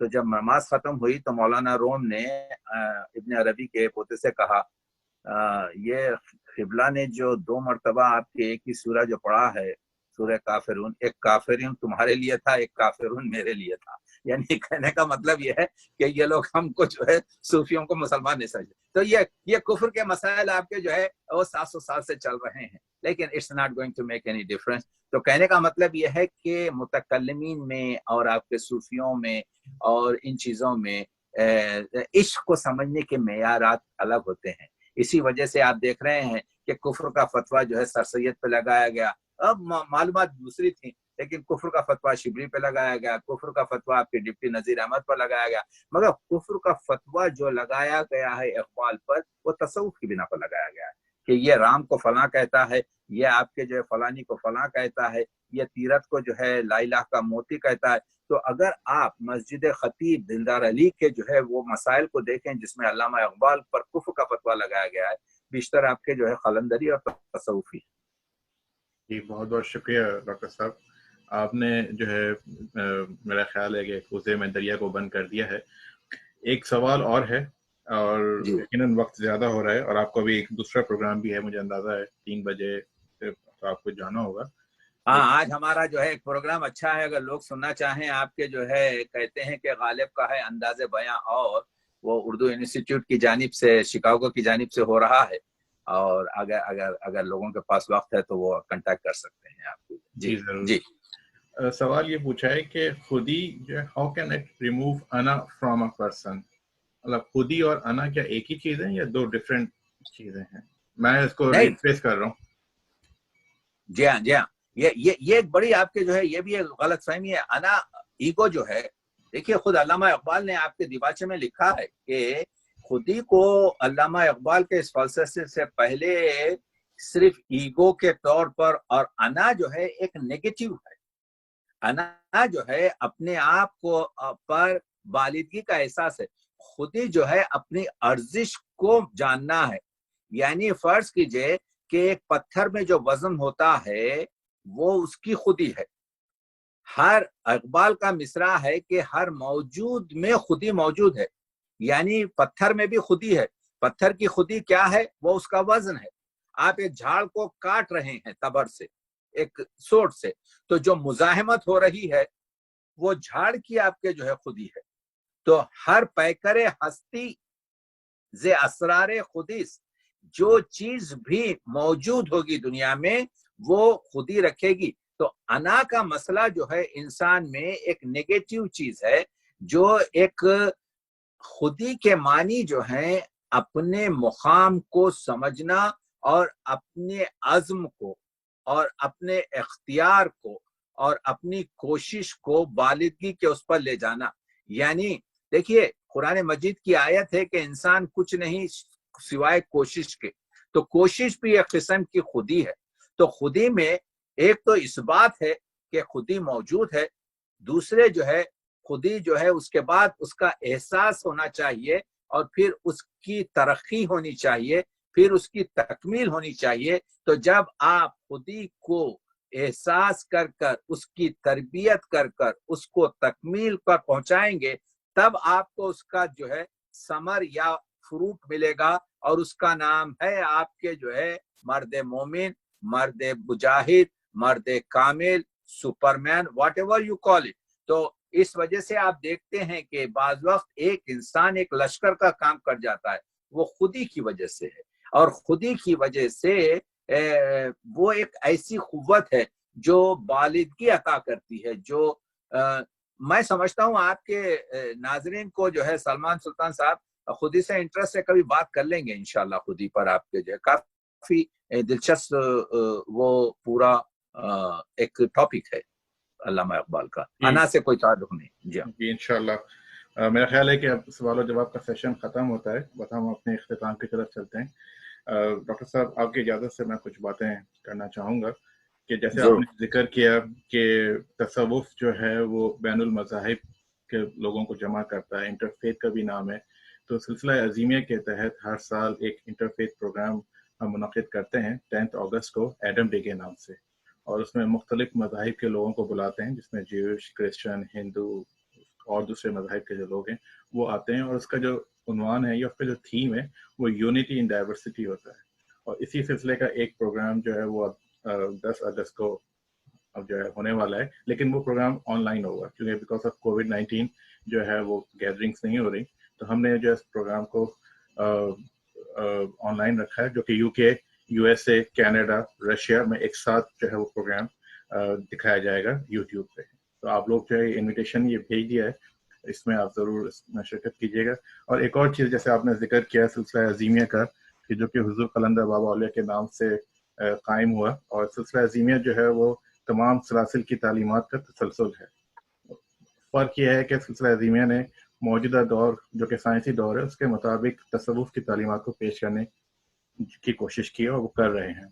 تو جب نماز ختم ہوئی تو مولانا روم نے ابن عربی کے پوتے سے کہا یہ قبلہ نے جو 2 مرتبہ آپ کے ایک ہی سورہ جو پڑھا ہے سورہ کافرون، ایک کافرون تمہارے لیے تھا، ایک کافرون میرے لیے تھا. یعنی کہنے کا مطلب یہ ہے کہ یہ لوگ ہم کو جو ہے صوفیوں کو مسلمان نہیں سمجھتے. تو یہ کفر کے مسائل آپ کے جو ہے وہ 700 سال سے چل رہے ہیں، لیکن it's not going to make any difference. تو کہنے کا مطلب یہ ہے کہ متکلمین میں اور آپ کے صوفیوں میں اور ان چیزوں میں عشق کو سمجھنے کے معیارات الگ ہوتے ہیں. اسی وجہ سے آپ دیکھ رہے ہیں کہ کفر کا فتویٰ جو ہے سر سید پہ لگایا گیا. اب معلومات دوسری تھیں، لیکن کفر کا فتویٰ شبلی پہ لگایا گیا، کفر کا فتویٰ آپ کے ڈپٹی نذیر احمد پر لگایا گیا. مگر کفر کا فتویٰ جو لگایا گیا ہے اقبال پر، وہ تصوف کی بنا پر لگایا گیا ہے کہ یہ رام کو فلاں کہتا ہے، یہ آپ کے جو ہے فلانی کو فلاں کہتا ہے، یہ تیرت کو جو ہے لا الہ کا موتی کہتا ہے. تو اگر آپ مسجد خطیب دلدار علی کے جو ہے وہ مسائل کو دیکھیں جس میں علامہ اقبال پر کفر کا فتویٰ لگایا گیا ہے، بیشتر آپ کے جو ہے قلندری اور تصوفی. جی بہت بہت شکریہ ڈاکٹر صاحب. آپ نے جو ہے میرا خیال ہے کہ کوزے میں دریا کو بند کر دیا ہے. ایک سوال اور ہے اور یقیناً وقت زیادہ ہو رہا ہے اور آپ کو بھی ایک دوسرا پروگرام بھی ہے، مجھے اندازہ ہے 3 بجے تو آپ کو جانا ہوگا. ہاں آج ہمارا جو ہے ایک پروگرام اچھا ہے، اگر لوگ سننا چاہیں. آپ کے جو ہے کہتے ہیں کہ غالب کا ہے انداز بیاں، اور وہ اردو انسٹیٹیوٹ کی جانب سے شکاگو کی جانب سے ہو رہا ہے، اور اگر لوگوں کے پاس وقت ہے تو وہ کنٹیکٹ کر سکتے ہیں آپ کو. جی ضرور. جی سوال یہ پوچھا ہے کہ خودی جو ہے ہاؤ کین اٹ ریموو انا فرام اے پرسن؟ مطلب خودی اور انا کیا ایک ہی چیز ہے یا 2 ڈفرینٹ چیزیں ہیں؟ میں اس کو ریپلیس کر رہا ہوں. جی ہاں یہ ایک بڑی آپ کے جو ہے یہ بھی ایک غلط فہمی ہے. انا ایگو جو ہے، دیکھیے خود علامہ اقبال نے آپ کے دیباچے میں لکھا ہے کہ خودی کو علامہ اقبال کے اس فلسفے سے پہلے صرف ایگو کے طور پر، اور انا جو ہے ایک نیگیٹو ہے. انا جو ہے اپنے آپ کو پر بالدگی کا احساس ہے. خودی جو ہے اپنی ارزش کو جاننا ہے. یعنی فرض کیجئے کہ ایک پتھر میں جو وزن ہوتا ہے وہ اس کی خودی ہے. ہر اقبال کا مصرع ہے کہ ہر موجود میں خودی موجود ہے، یعنی پتھر میں بھی خودی ہے. پتھر کی خودی کیا ہے؟ وہ اس کا وزن ہے. آپ ایک جھاڑ کو کاٹ رہے ہیں تبر سے، ایک سوٹ سے، تو جو مزاحمت ہو رہی ہے وہ جھاڑ کی آپ کے جو ہے خودی ہے. تو ہر پیکر ہستی ز اسرار خودیس، جو چیز بھی موجود ہوگی دنیا میں وہ خودی رکھے گی. تو انا کا مسئلہ جو ہے انسان میں ایک نیگیٹو چیز ہے، جو ایک خودی کے معنی جو ہیں اپنے مقام کو سمجھنا اور اپنے عزم کو اور اپنے اختیار کو اور اپنی کوشش کو بالغی کے اس پر لے جانا. یعنی دیکھیے قرآن مجید کی آیت ہے کہ انسان کچھ نہیں سوائے کوشش کے. تو کوشش بھی ایک قسم کی خودی ہے. تو خودی میں ایک تو اس بات ہے کہ خودی موجود ہے، دوسرے جو ہے خودی جو ہے اس کے بعد اس کا احساس ہونا چاہیے، اور پھر اس کی ترقی ہونی چاہیے، پھر اس کی تکمیل ہونی چاہیے. تو جب آپ خودی کو احساس کر کر اس کی تربیت کر کر اس کو تکمیل پر پہنچائیں گے، تب آپ کو اس کا جو ہے ثمر یا فروٹ ملے گا، اور اس کا نام ہے آپ کے جو ہے مرد مومن، مرد مجاہد، مرد کامل، superman, whatever you call it. تو اس وجہ سے آپ دیکھتے ہیں کہ بعض وقت ایک انسان ایک لشکر کا کام کر جاتا ہے، وہ خودی کی وجہ سے ہے. اور خودی کی وجہ سے وہ ایک ایسی قوت ہے جو بالغی عطا کرتی ہے. جو میں سمجھتا ہوں آپ کے ناظرین کو جو ہے سلمان سلطان صاحب خودی سے انٹرسٹ سے کبھی بات کر لیں گے انشاءاللہ. خودی پر آپ کے جو ہے کافی دلچسپ وہ پورا ایک ٹاپک ہے علامہ اقبال کا. انا سے کوئی تعلق نہیں. جی انشاءاللہ. میرا خیال ہے کہ اب سوال و جواب کا سیشن ختم ہوتا ہے، بس ہم اپنے اختتام کی طرف چلتے ہیں. ڈاکٹر صاحب آپ کی اجازت سے میں کچھ باتیں کرنا چاہوں گا کہ جیسے آپ نے ذکر کیا کہ تصوف جو ہے وہ بین المذاہب کے لوگوں کو جمع کرتا ہے، انٹرفیتھ کا بھی نام ہے. تو سلسلہ عظیمیہ کے تحت ہر سال ایک انٹرفیتھ پروگرام ہم منعقد کرتے ہیں 10 اگست کو ایڈم ڈے کے نام سے، اور اس میں مختلف مذاہب کے لوگوں کو بلاتے ہیں، جس میں جیوش، کرسچن، ہندو، اور دوسرے مذاہب کے جو لوگ ہیں وہ آتے ہیں، اور اس کا جو عنوان ہے یا اس کا جو تھیم ہے وہ یونٹی ان ڈائیورسٹی ہوتا ہے. اور اسی سلسلے کا ایک پروگرام جو ہے وہ 10 اگست کو اب جو ہے ہونے والا ہے، لیکن وہ پروگرام آن لائن ہوگا کیونکہ بیکاز آف COVID-19 جو ہے وہ گیدرنگس نہیں ہو رہی. تو ہم نے جو اس پروگرام کو آن لائن رکھا ہے، جو کہ UK، USA، کینیڈا، رشیا میں ایک ساتھ جو ہے وہ پروگرام دکھایا جائے گا یوٹیوب پہ. تو آپ لوگ جو ہے انویٹیشن یہ بھیج دیا ہے، اس میں آپ ضرور اس میں شرکت کیجیے گا. اور ایک اور چیز جیسے آپ نے ذکر کیا سلسلہ عظیمیہ کا، کہ جو کہ حضور قلندر بابا اولیاء کے نام سے قائم ہوا، اور سلسلہ عظیمیہ جو ہے وہ تمام سلاسل کی تعلیمات کا تسلسل ہے. فرق یہ ہے کہ سلسلہ عظیمیہ نے موجودہ دور جو کہ سائنسی دور ہے اس کے مطابق تصوف کی تعلیمات کو پیش کرنے کی کوشش کی اور وہ کر رہے ہیں.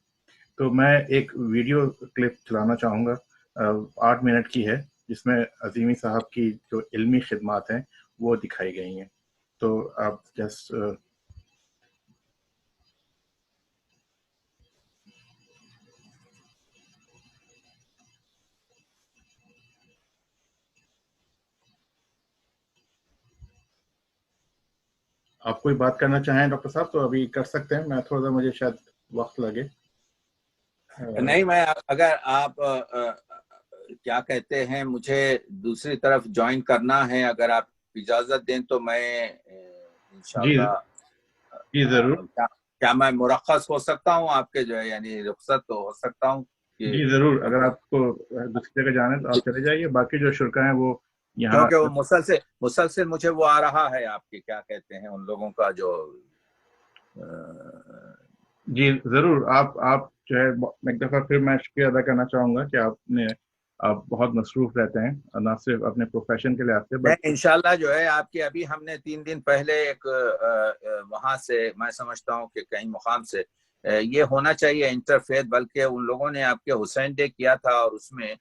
تو میں ایک ویڈیو کلپ چلانا چاہوں گا، 8 منٹ کی ہے، جس میں عظیمی صاحب کی جو علمی خدمات ہیں وہ دکھائی گئی ہیں. تو آپ جسٹ آپ کوئی بات کرنا چاہیں ڈاکٹر صاحب تو ابھی کر سکتے ہیں. میں تھوڑا سا مجھے شاید وقت لگے. نہیں، میں اگر آپ کیا کہتے ہیں مجھے دوسری طرف جوائن کرنا ہے، اگر آپ اجازت دیں تو میں انشاءاللہ جی ضرور. کیا میں مرخص ہو سکتا ہوں آپ کے جو ہے، یعنی رخصت تو ہو سکتا ہوں جی ضرور. اگر آپ کو دوسری جگہ جانا ہے تو آپ چلے جائیے. باقی جو شرکا ہیں وہ یہاں، کیونکہ وہ مسلسل مجھے وہ آ رہا ہے آپ کے کیا کہتے ہیں ان لوگوں کا جو جی ضرور. آپ جو ہے ایک دفعہ پھر میں شکریہ ادا کرنا چاہوں گا کہ آپ بہت مصروف رہتے ہیں، نہ صرف اپنے پروفیشن کے لحاظ سے بلکہ انشاءاللہ جو ہے آپ کی ابھی ہم نے 3 دن پہلے ایک وہاں سے میں سمجھتا ہوں کہ کہیں مقام سے یہ ہونا چاہیے انٹرفیت، بلکہ ان لوگوں نے آپ کے حسین ڈے کیا تھا اور اس میں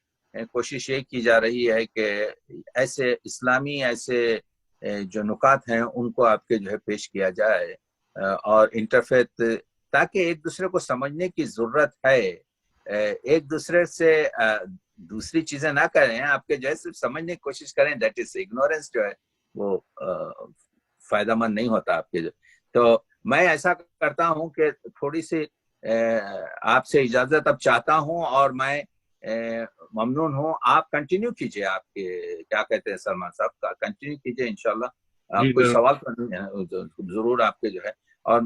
کوشش یہ کی جا رہی ہے کہ ایسے اسلامی ایسے جو نکات ہیں ان کو آپ کے جو ہے پیش کیا جائے، اور انٹرفیت تاکہ ایک دوسرے کو سمجھنے کی ضرورت ہے، ایک دوسرے سے دوسری چیزیں نہ کریں، آپ کے جو ہے صرف سمجھنے کی کوشش کریں. دیٹ از اگنورینس جو ہے وہ فائدہ مند نہیں ہوتا آپ کے جو. تو میں ایسا کرتا ہوں کہ تھوڑی سی آپ سے اجازت اب چاہتا ہوں، اور میں ممنون ہوں. آپ کنٹینیو کیجئے، آپ کے کیا کہتے ہیں سلمان صاحب کا کنٹینیو کیجئے انشاءاللہ. آپ کوئی سوال ضرور آپ کے جو ہے، اور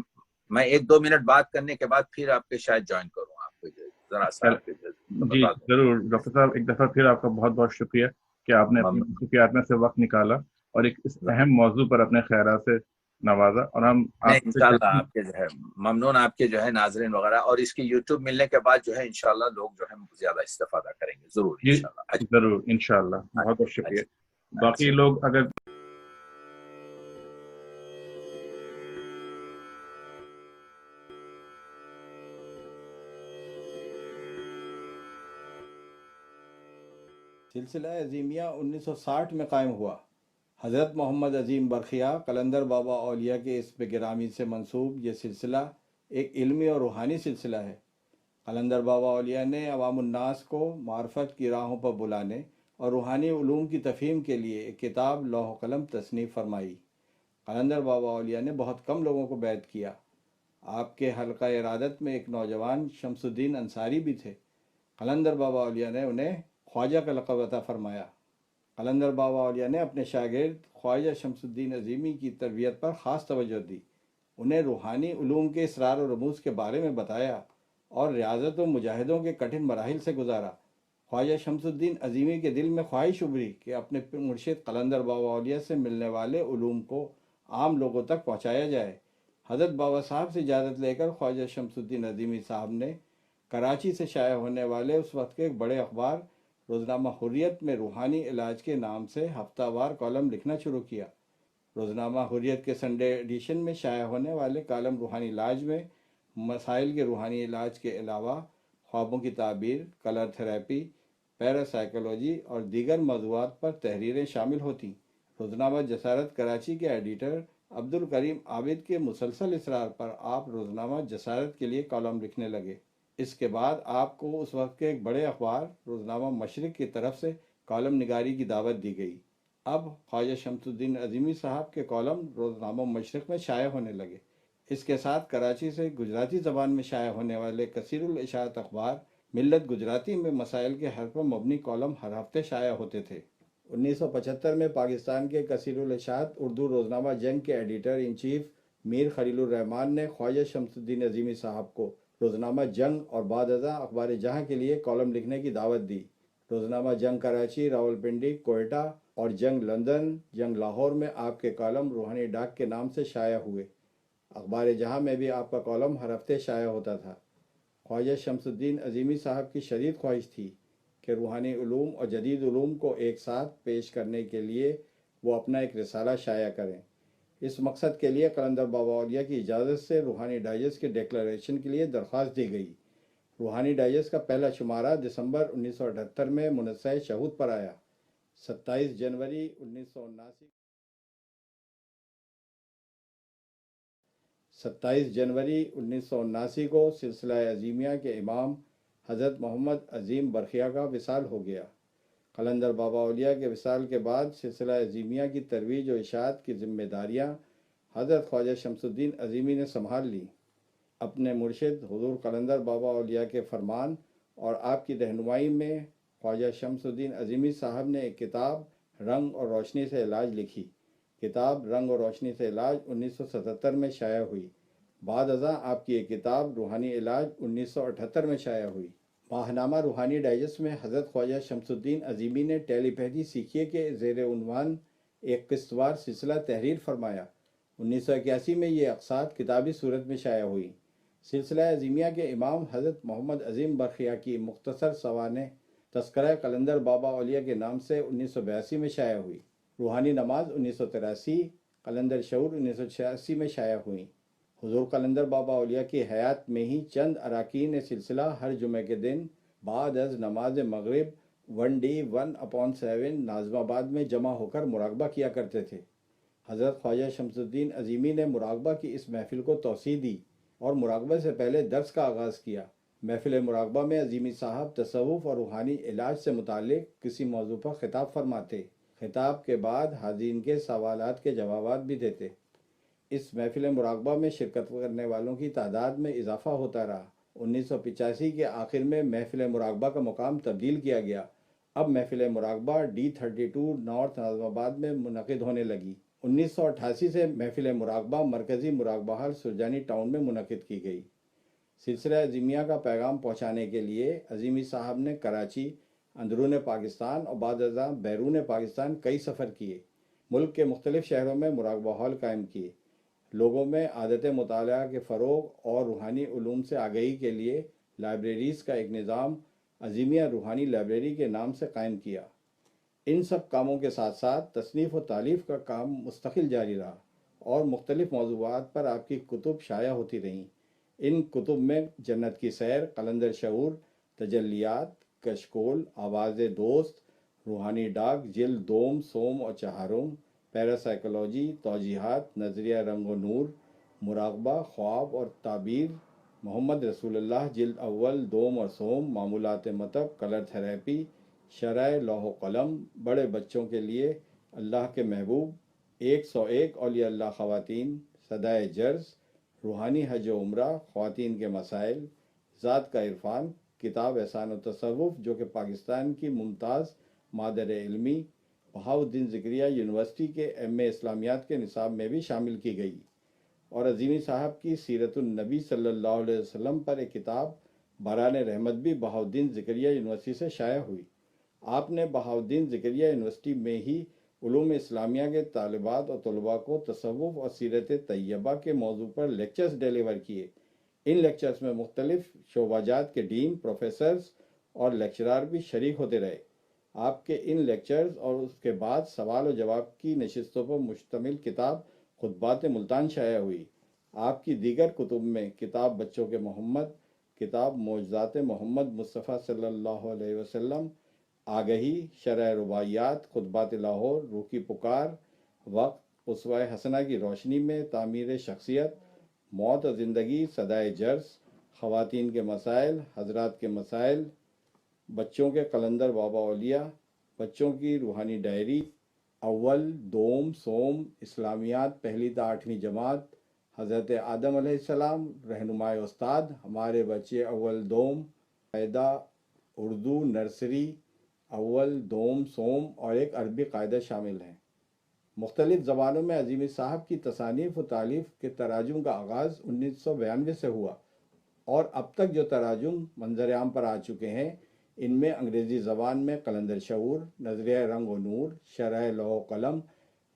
میں 1-2 منٹ بات کرنے کے بعد پھر آپ کے شاید جوائن کروں آپ کے ذرا سا آپ کے جی ضرور. ڈاکٹر صاحب ایک دفعہ پھر آپ کا بہت بہت شکریہ کہ آپ نے اپنی مصروفیات میں سے وقت نکالا اور ایک اس اہم موضوع پر اپنے خیرات سے نوازا. اور ہم انشاءاللہ آپ کے جو ہے ممنون، آپ کے جو ہے ناظرین وغیرہ، اور اس کی یوٹیوب ملنے کے بعد جو ہے انشاءاللہ لوگ جو ہے زیادہ استفادہ کریں گے ضرور انشاءاللہ. ضرور انشاءاللہ. بہت بہت شکریہ. باقی لوگ اگر سلسلہ عظیمیہ 1960 میں قائم ہوا. حضرت محمد عظیم برقیہ قلندر بابا اولیاء کے اسم گرامی سے منسوب یہ سلسلہ ایک علمی اور روحانی سلسلہ ہے. قلندر بابا اولیاء نے عوام الناس کو معرفت کی راہوں پر بلانے اور روحانی علوم کی تفہیم کے لیے ایک کتاب لوح و قلم تصنیف فرمائی. قلندر بابا اولیاء نے بہت کم لوگوں کو بیعت کیا. آپ کے حلقہ ارادت میں ایک نوجوان شمس الدین انصاری بھی تھے. قلندر بابا اولیاء نے انہیں خواجہ کا لقب عطا فرمایا. قلندر بابا اولیاء نے اپنے شاگرد خواجہ شمس الدین عظیمی کی تربیت پر خاص توجہ دی. انہیں روحانی علوم کے اسرار و رموز کے بارے میں بتایا اور ریاضت و مجاہدوں کے کٹھن مراحل سے گزارا. خواجہ شمس الدین عظیمی کے دل میں خواہش ابھری کہ اپنے مرشد قلندر بابا اولیاء سے ملنے والے علوم کو عام لوگوں تک پہنچایا جائے. حضرت بابا صاحب سے اجازت لے کر خواجہ شمس الدین عظیمی صاحب نے کراچی سے شائع ہونے والے اس وقت کے ایک بڑے اخبار روزنامہ حریت میں روحانی علاج کے نام سے ہفتہ وار کالم لکھنا شروع کیا. روزنامہ حریت کے سنڈے ایڈیشن میں شائع ہونے والے کالم روحانی علاج میں مسائل کے روحانی علاج کے علاوہ خوابوں کی تعبیر، کلر تھراپی، پیراسائیکولوجی اور دیگر موضوعات پر تحریریں شامل ہوتیں. روزنامہ جسارت کراچی کے ایڈیٹر عبد الکریم عابد کے مسلسل اصرار پر آپ روزنامہ جسارت کے لیے کالم لکھنے لگے. اس کے بعد آپ کو اس وقت کے ایک بڑے اخبار روزنامہ مشرق کی طرف سے کالم نگاری کی دعوت دی گئی. اب خواجہ شمس الدین عظیمی صاحب کے کالم روزنامہ مشرق میں شائع ہونے لگے۔ اس کے ساتھ کراچی سے گجراتی زبان میں شائع ہونے والے کثیر الاشاعت اخبار ملت گجراتی میں مسائل کے حل پر مبنی کالم ہر ہفتے شائع ہوتے تھے۔ 1975 میں پاکستان کے کثیر الاشاعت اردو روزنامہ جنگ کے ایڈیٹر ان چیف میر خلیل الرحمان نے خواجہ شمس الدین عظیمی صاحب کو روزنامہ جنگ اور بعد ازاں اخبار جہاں کے لیے کالم لکھنے کی دعوت دی۔ روزنامہ جنگ کراچی، راولپنڈی، کوئٹہ اور جنگ لندن، جنگ لاہور میں آپ کے کالم روحانی ڈاک کے نام سے شائع ہوئے۔ اخبار جہاں میں بھی آپ کا کالم ہر ہفتے شائع ہوتا تھا۔ خواجہ شمس الدین عظیمی صاحب کی شدید خواہش تھی کہ روحانی علوم اور جدید علوم کو ایک ساتھ پیش کرنے کے لیے وہ اپنا ایک رسالہ شائع کریں۔ اس مقصد کے لیے قلندر بابا اولیاء کی اجازت سے روحانی ڈائجسٹ کے ڈکلریشن کے لیے درخواست دی گئی۔ روحانی ڈائجسٹ کا پہلا شمارہ دسمبر 1978 میں منصہ شہود پر آیا۔ 27 جنوری 1979 کو سلسلہ عظیمیہ کے امام حضرت محمد عظیم برخیہ کا وصال ہو گیا۔ قلندر بابا اولیاء کے وصال کے بعد سلسلہ عظیمیہ کی ترویج و اشاعت کی ذمہ داریاں حضرت خواجہ شمس الدین عظیمی نے سنبھال لیں۔ اپنے مرشد حضور قلندر بابا اولیاء کے فرمان اور آپ کی رہنمائی میں خواجہ شمس الدین عظیمی صاحب نے ایک کتاب رنگ اور روشنی سے علاج لکھی۔ کتاب رنگ اور روشنی سے علاج 1977 میں شائع ہوئی۔ بعد ازاں آپ کی ایک کتاب روحانی علاج 1978 میں شائع ہوئی۔ ماہنامہ روحانی ڈائجسٹ میں حضرت خواجہ شمس الدین عظیمی نے ٹیلی پیتھی سیکھیے کے زیر عنوان ایک قسط وار سلسلہ تحریر فرمایا۔ 1981 میں یہ اقساط کتابی صورت میں شائع ہوئی۔ سلسلہ عظیمیہ کے امام حضرت محمد عظیم برخیہ کی مختصر سوانح تذکرہ قلندر بابا اولیاء کے نام سے 1982 میں شائع ہوئی۔ روحانی نماز 1983، قلندر شعور 1986 میں شائع ہوئیں۔ حضور قلندر بابا اولیاء کی حیات میں ہی چند اراکین سلسلہ ہر جمعہ کے دن بعد از نماز مغرب 1D1/7 ناظم آباد میں جمع ہو کر مراقبہ کیا کرتے تھے۔ حضرت خواجہ شمس الدین عظیمی نے مراقبہ کی اس محفل کو توسیع دی اور مراقبہ سے پہلے درس کا آغاز کیا۔ محفل مراقبہ میں عظیمی صاحب تصوف اور روحانی علاج سے متعلق کسی موضوع پر خطاب فرماتے۔ خطاب کے بعد حاضرین کے سوالات کے جوابات بھی دیتے۔ اس محفل مراقبہ میں شرکت کرنے والوں کی تعداد میں اضافہ ہوتا رہا۔ 1985 کے آخر میں محفل مراقبہ کا مقام تبدیل کیا گیا۔ اب محفل مراقبہ D32 نارتھ ناظم آباد میں منعقد ہونے لگی۔ 1988 سے محفل مراقبہ مرکزی مراقبہ ہال سرجانی ٹاؤن میں منعقد کی گئی۔ سلسلہ عظیمیہ کا پیغام پہنچانے کے لیے عظیمی صاحب نے کراچی، اندرون پاکستان اور بعد ازاں بیرون پاکستان کئی سفر کیے۔ ملک کے مختلف شہروں میں مراقبہ ہال قائم کیے۔ لوگوں میں عادت مطالعہ کے فروغ اور روحانی علوم سے آگہی کے لیے لائبریریز کا ایک نظام عظیمیہ روحانی لائبریری کے نام سے قائم کیا۔ ان سب کاموں کے ساتھ ساتھ تصنیف و تالیف کا کام مستقل جاری رہا اور مختلف موضوعات پر آپ کی کتب شائع ہوتی رہیں۔ ان کتب میں جنت کی سیر، قلندر شعور، تجلیات، کشکول، آواز دوست، روحانی ڈاک جلد دوم، سوم اور چہارم، پیراسائیکولوجی، توجیحات، نظریہ رنگ و نور، مراقبہ، خواب اور تعبیر، محمد رسول اللہ جلد اول، دوم اور سوم، معمولات مطب، کلر تھراپی، شرح لوح و قلم، بڑے بچوں کے لیے، اللہ کے محبوب، 101 اولیاء اللہ خواتین، صدائے جرز، روحانی حج و عمرہ، خواتین کے مسائل، ذات کا عرفان، کتاب احسان و تصوف جو کہ پاکستان کی ممتاز مادر علمی بہاؤالدین ذکریہ یونیورسٹی کے ایم اے اسلامیات کے نصاب میں بھی شامل کی گئی، اور عظیمی صاحب کی سیرت النبی صلی اللہ علیہ وسلم پر ایک کتاب باران رحمت بھی بہاؤالدین ذکریہ یونیورسٹی سے شائع ہوئی۔ آپ نے بہاؤالدین ذکریہ یونیورسٹی میں ہی علوم اسلامیہ کے طالبات اور طلباء کو تصوف اور سیرت طیبہ کے موضوع پر لیکچرز ڈیلیور کیے۔ ان لیکچرز میں مختلف شعبہ جات کے ڈین، پروفیسرز اور لیکچرار بھی شریک ہوتے رہے۔ آپ کے ان لیکچرز اور اس کے بعد سوال و جواب کی نشستوں پر مشتمل کتاب خطبات ملتان شائع ہوئی۔ آپ کی دیگر کتب میں کتاب بچوں کے محمد، کتاب معجزات محمد مصطفیٰ صلی اللہ علیہ وسلم، آگہی، شرح رباعیات، خطبات لاہور، روح کی پکار، وقت، اسوہ حسنہ کی روشنی میں تعمیر شخصیت، موت اور زندگی، صدائے جرس، خواتین کے مسائل، حضرات کے مسائل، بچوں کے قلندر بابا اولیاء، بچوں کی روحانی ڈائری، اول دوم سوم اسلامیات پہلی تا 8ویں جماعت حضرت آدم علیہ السلام رہنمائے استاد ہمارے بچے اول دوم قاعدہ اردو نرسری اول دوم سوم اور ایک عربی قاعدہ شامل ہیں۔ مختلف زبانوں میں عظیمی صاحب کی تصانیف و تالیف کے تراجم کا آغاز 1992 سے ہوا اور اب تک جو تراجم منظر عام پر آ چکے ہیں ان میں انگریزی زبان میں قلندر شعور، نظریہ رنگ و نور، شرح لوح و قلم،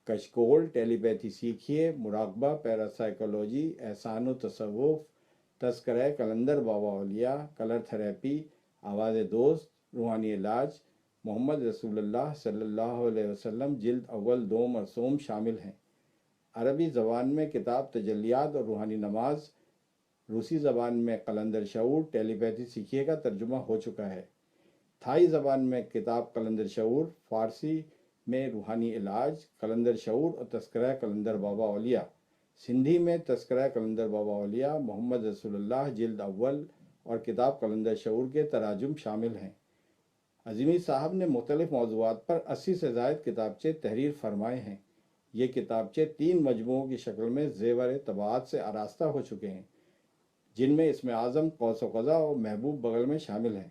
کشکول، ٹیلی پیتھی سیکھیے، مراقبہ، پیراسائیکولوجی، احسان و تصوف، تذکرہ قلندر بابا اولیاء، کلر تھراپی، آواز دوست، روحانی علاج، محمد رسول اللہ صلی اللہ علیہ وسلم جلد اول دوم اور سوم شامل ہیں۔ عربی زبان میں کتاب تجلیات اور روحانی نماز، روسی زبان میں قلندر شعور، ٹیلی پیتھی سیکھیے کا ترجمہ ہو چکا ہے۔ تھائی زبان میں کتاب قلندر شعور، فارسی میں روحانی علاج، قلندر شعور اور تذکرہ قلندر بابا اولیاء، سندھی میں تذکرہ قلندر بابا اولیاء، محمد رسول اللہ جلد اول اور کتاب قلندر شعور کے تراجم شامل ہیں۔ عظیمی صاحب نے مختلف موضوعات پر 80 سے زائد کتابچے تحریر فرمائے ہیں۔ یہ کتابچے 3 مجموعوں کی شکل میں زیور طباعت سے آراستہ ہو چکے ہیں، جن میں اسم اعظم، قوس و قزح اور محبوب بغل میں شامل ہیں۔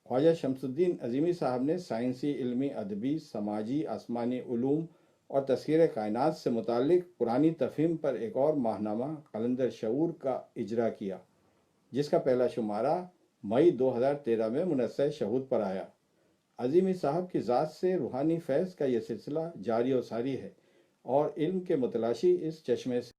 خواجہ شمس الدین عظیمی صاحب نے سائنسی، علمی، ادبی، سماجی، آسمانی علوم اور تسخیر کائنات سے متعلق پرانی تفہیم پر ایک اور ماہنامہ قلندر شعور کا اجرا کیا، جس کا پہلا شمارہ مئی 2013 میں منصہ شہود پر آیا۔ عظیمی صاحب کی ذات سے روحانی فیض کا یہ سلسلہ جاری و ساری ہے اور علم کے متلاشی اس چشمے سے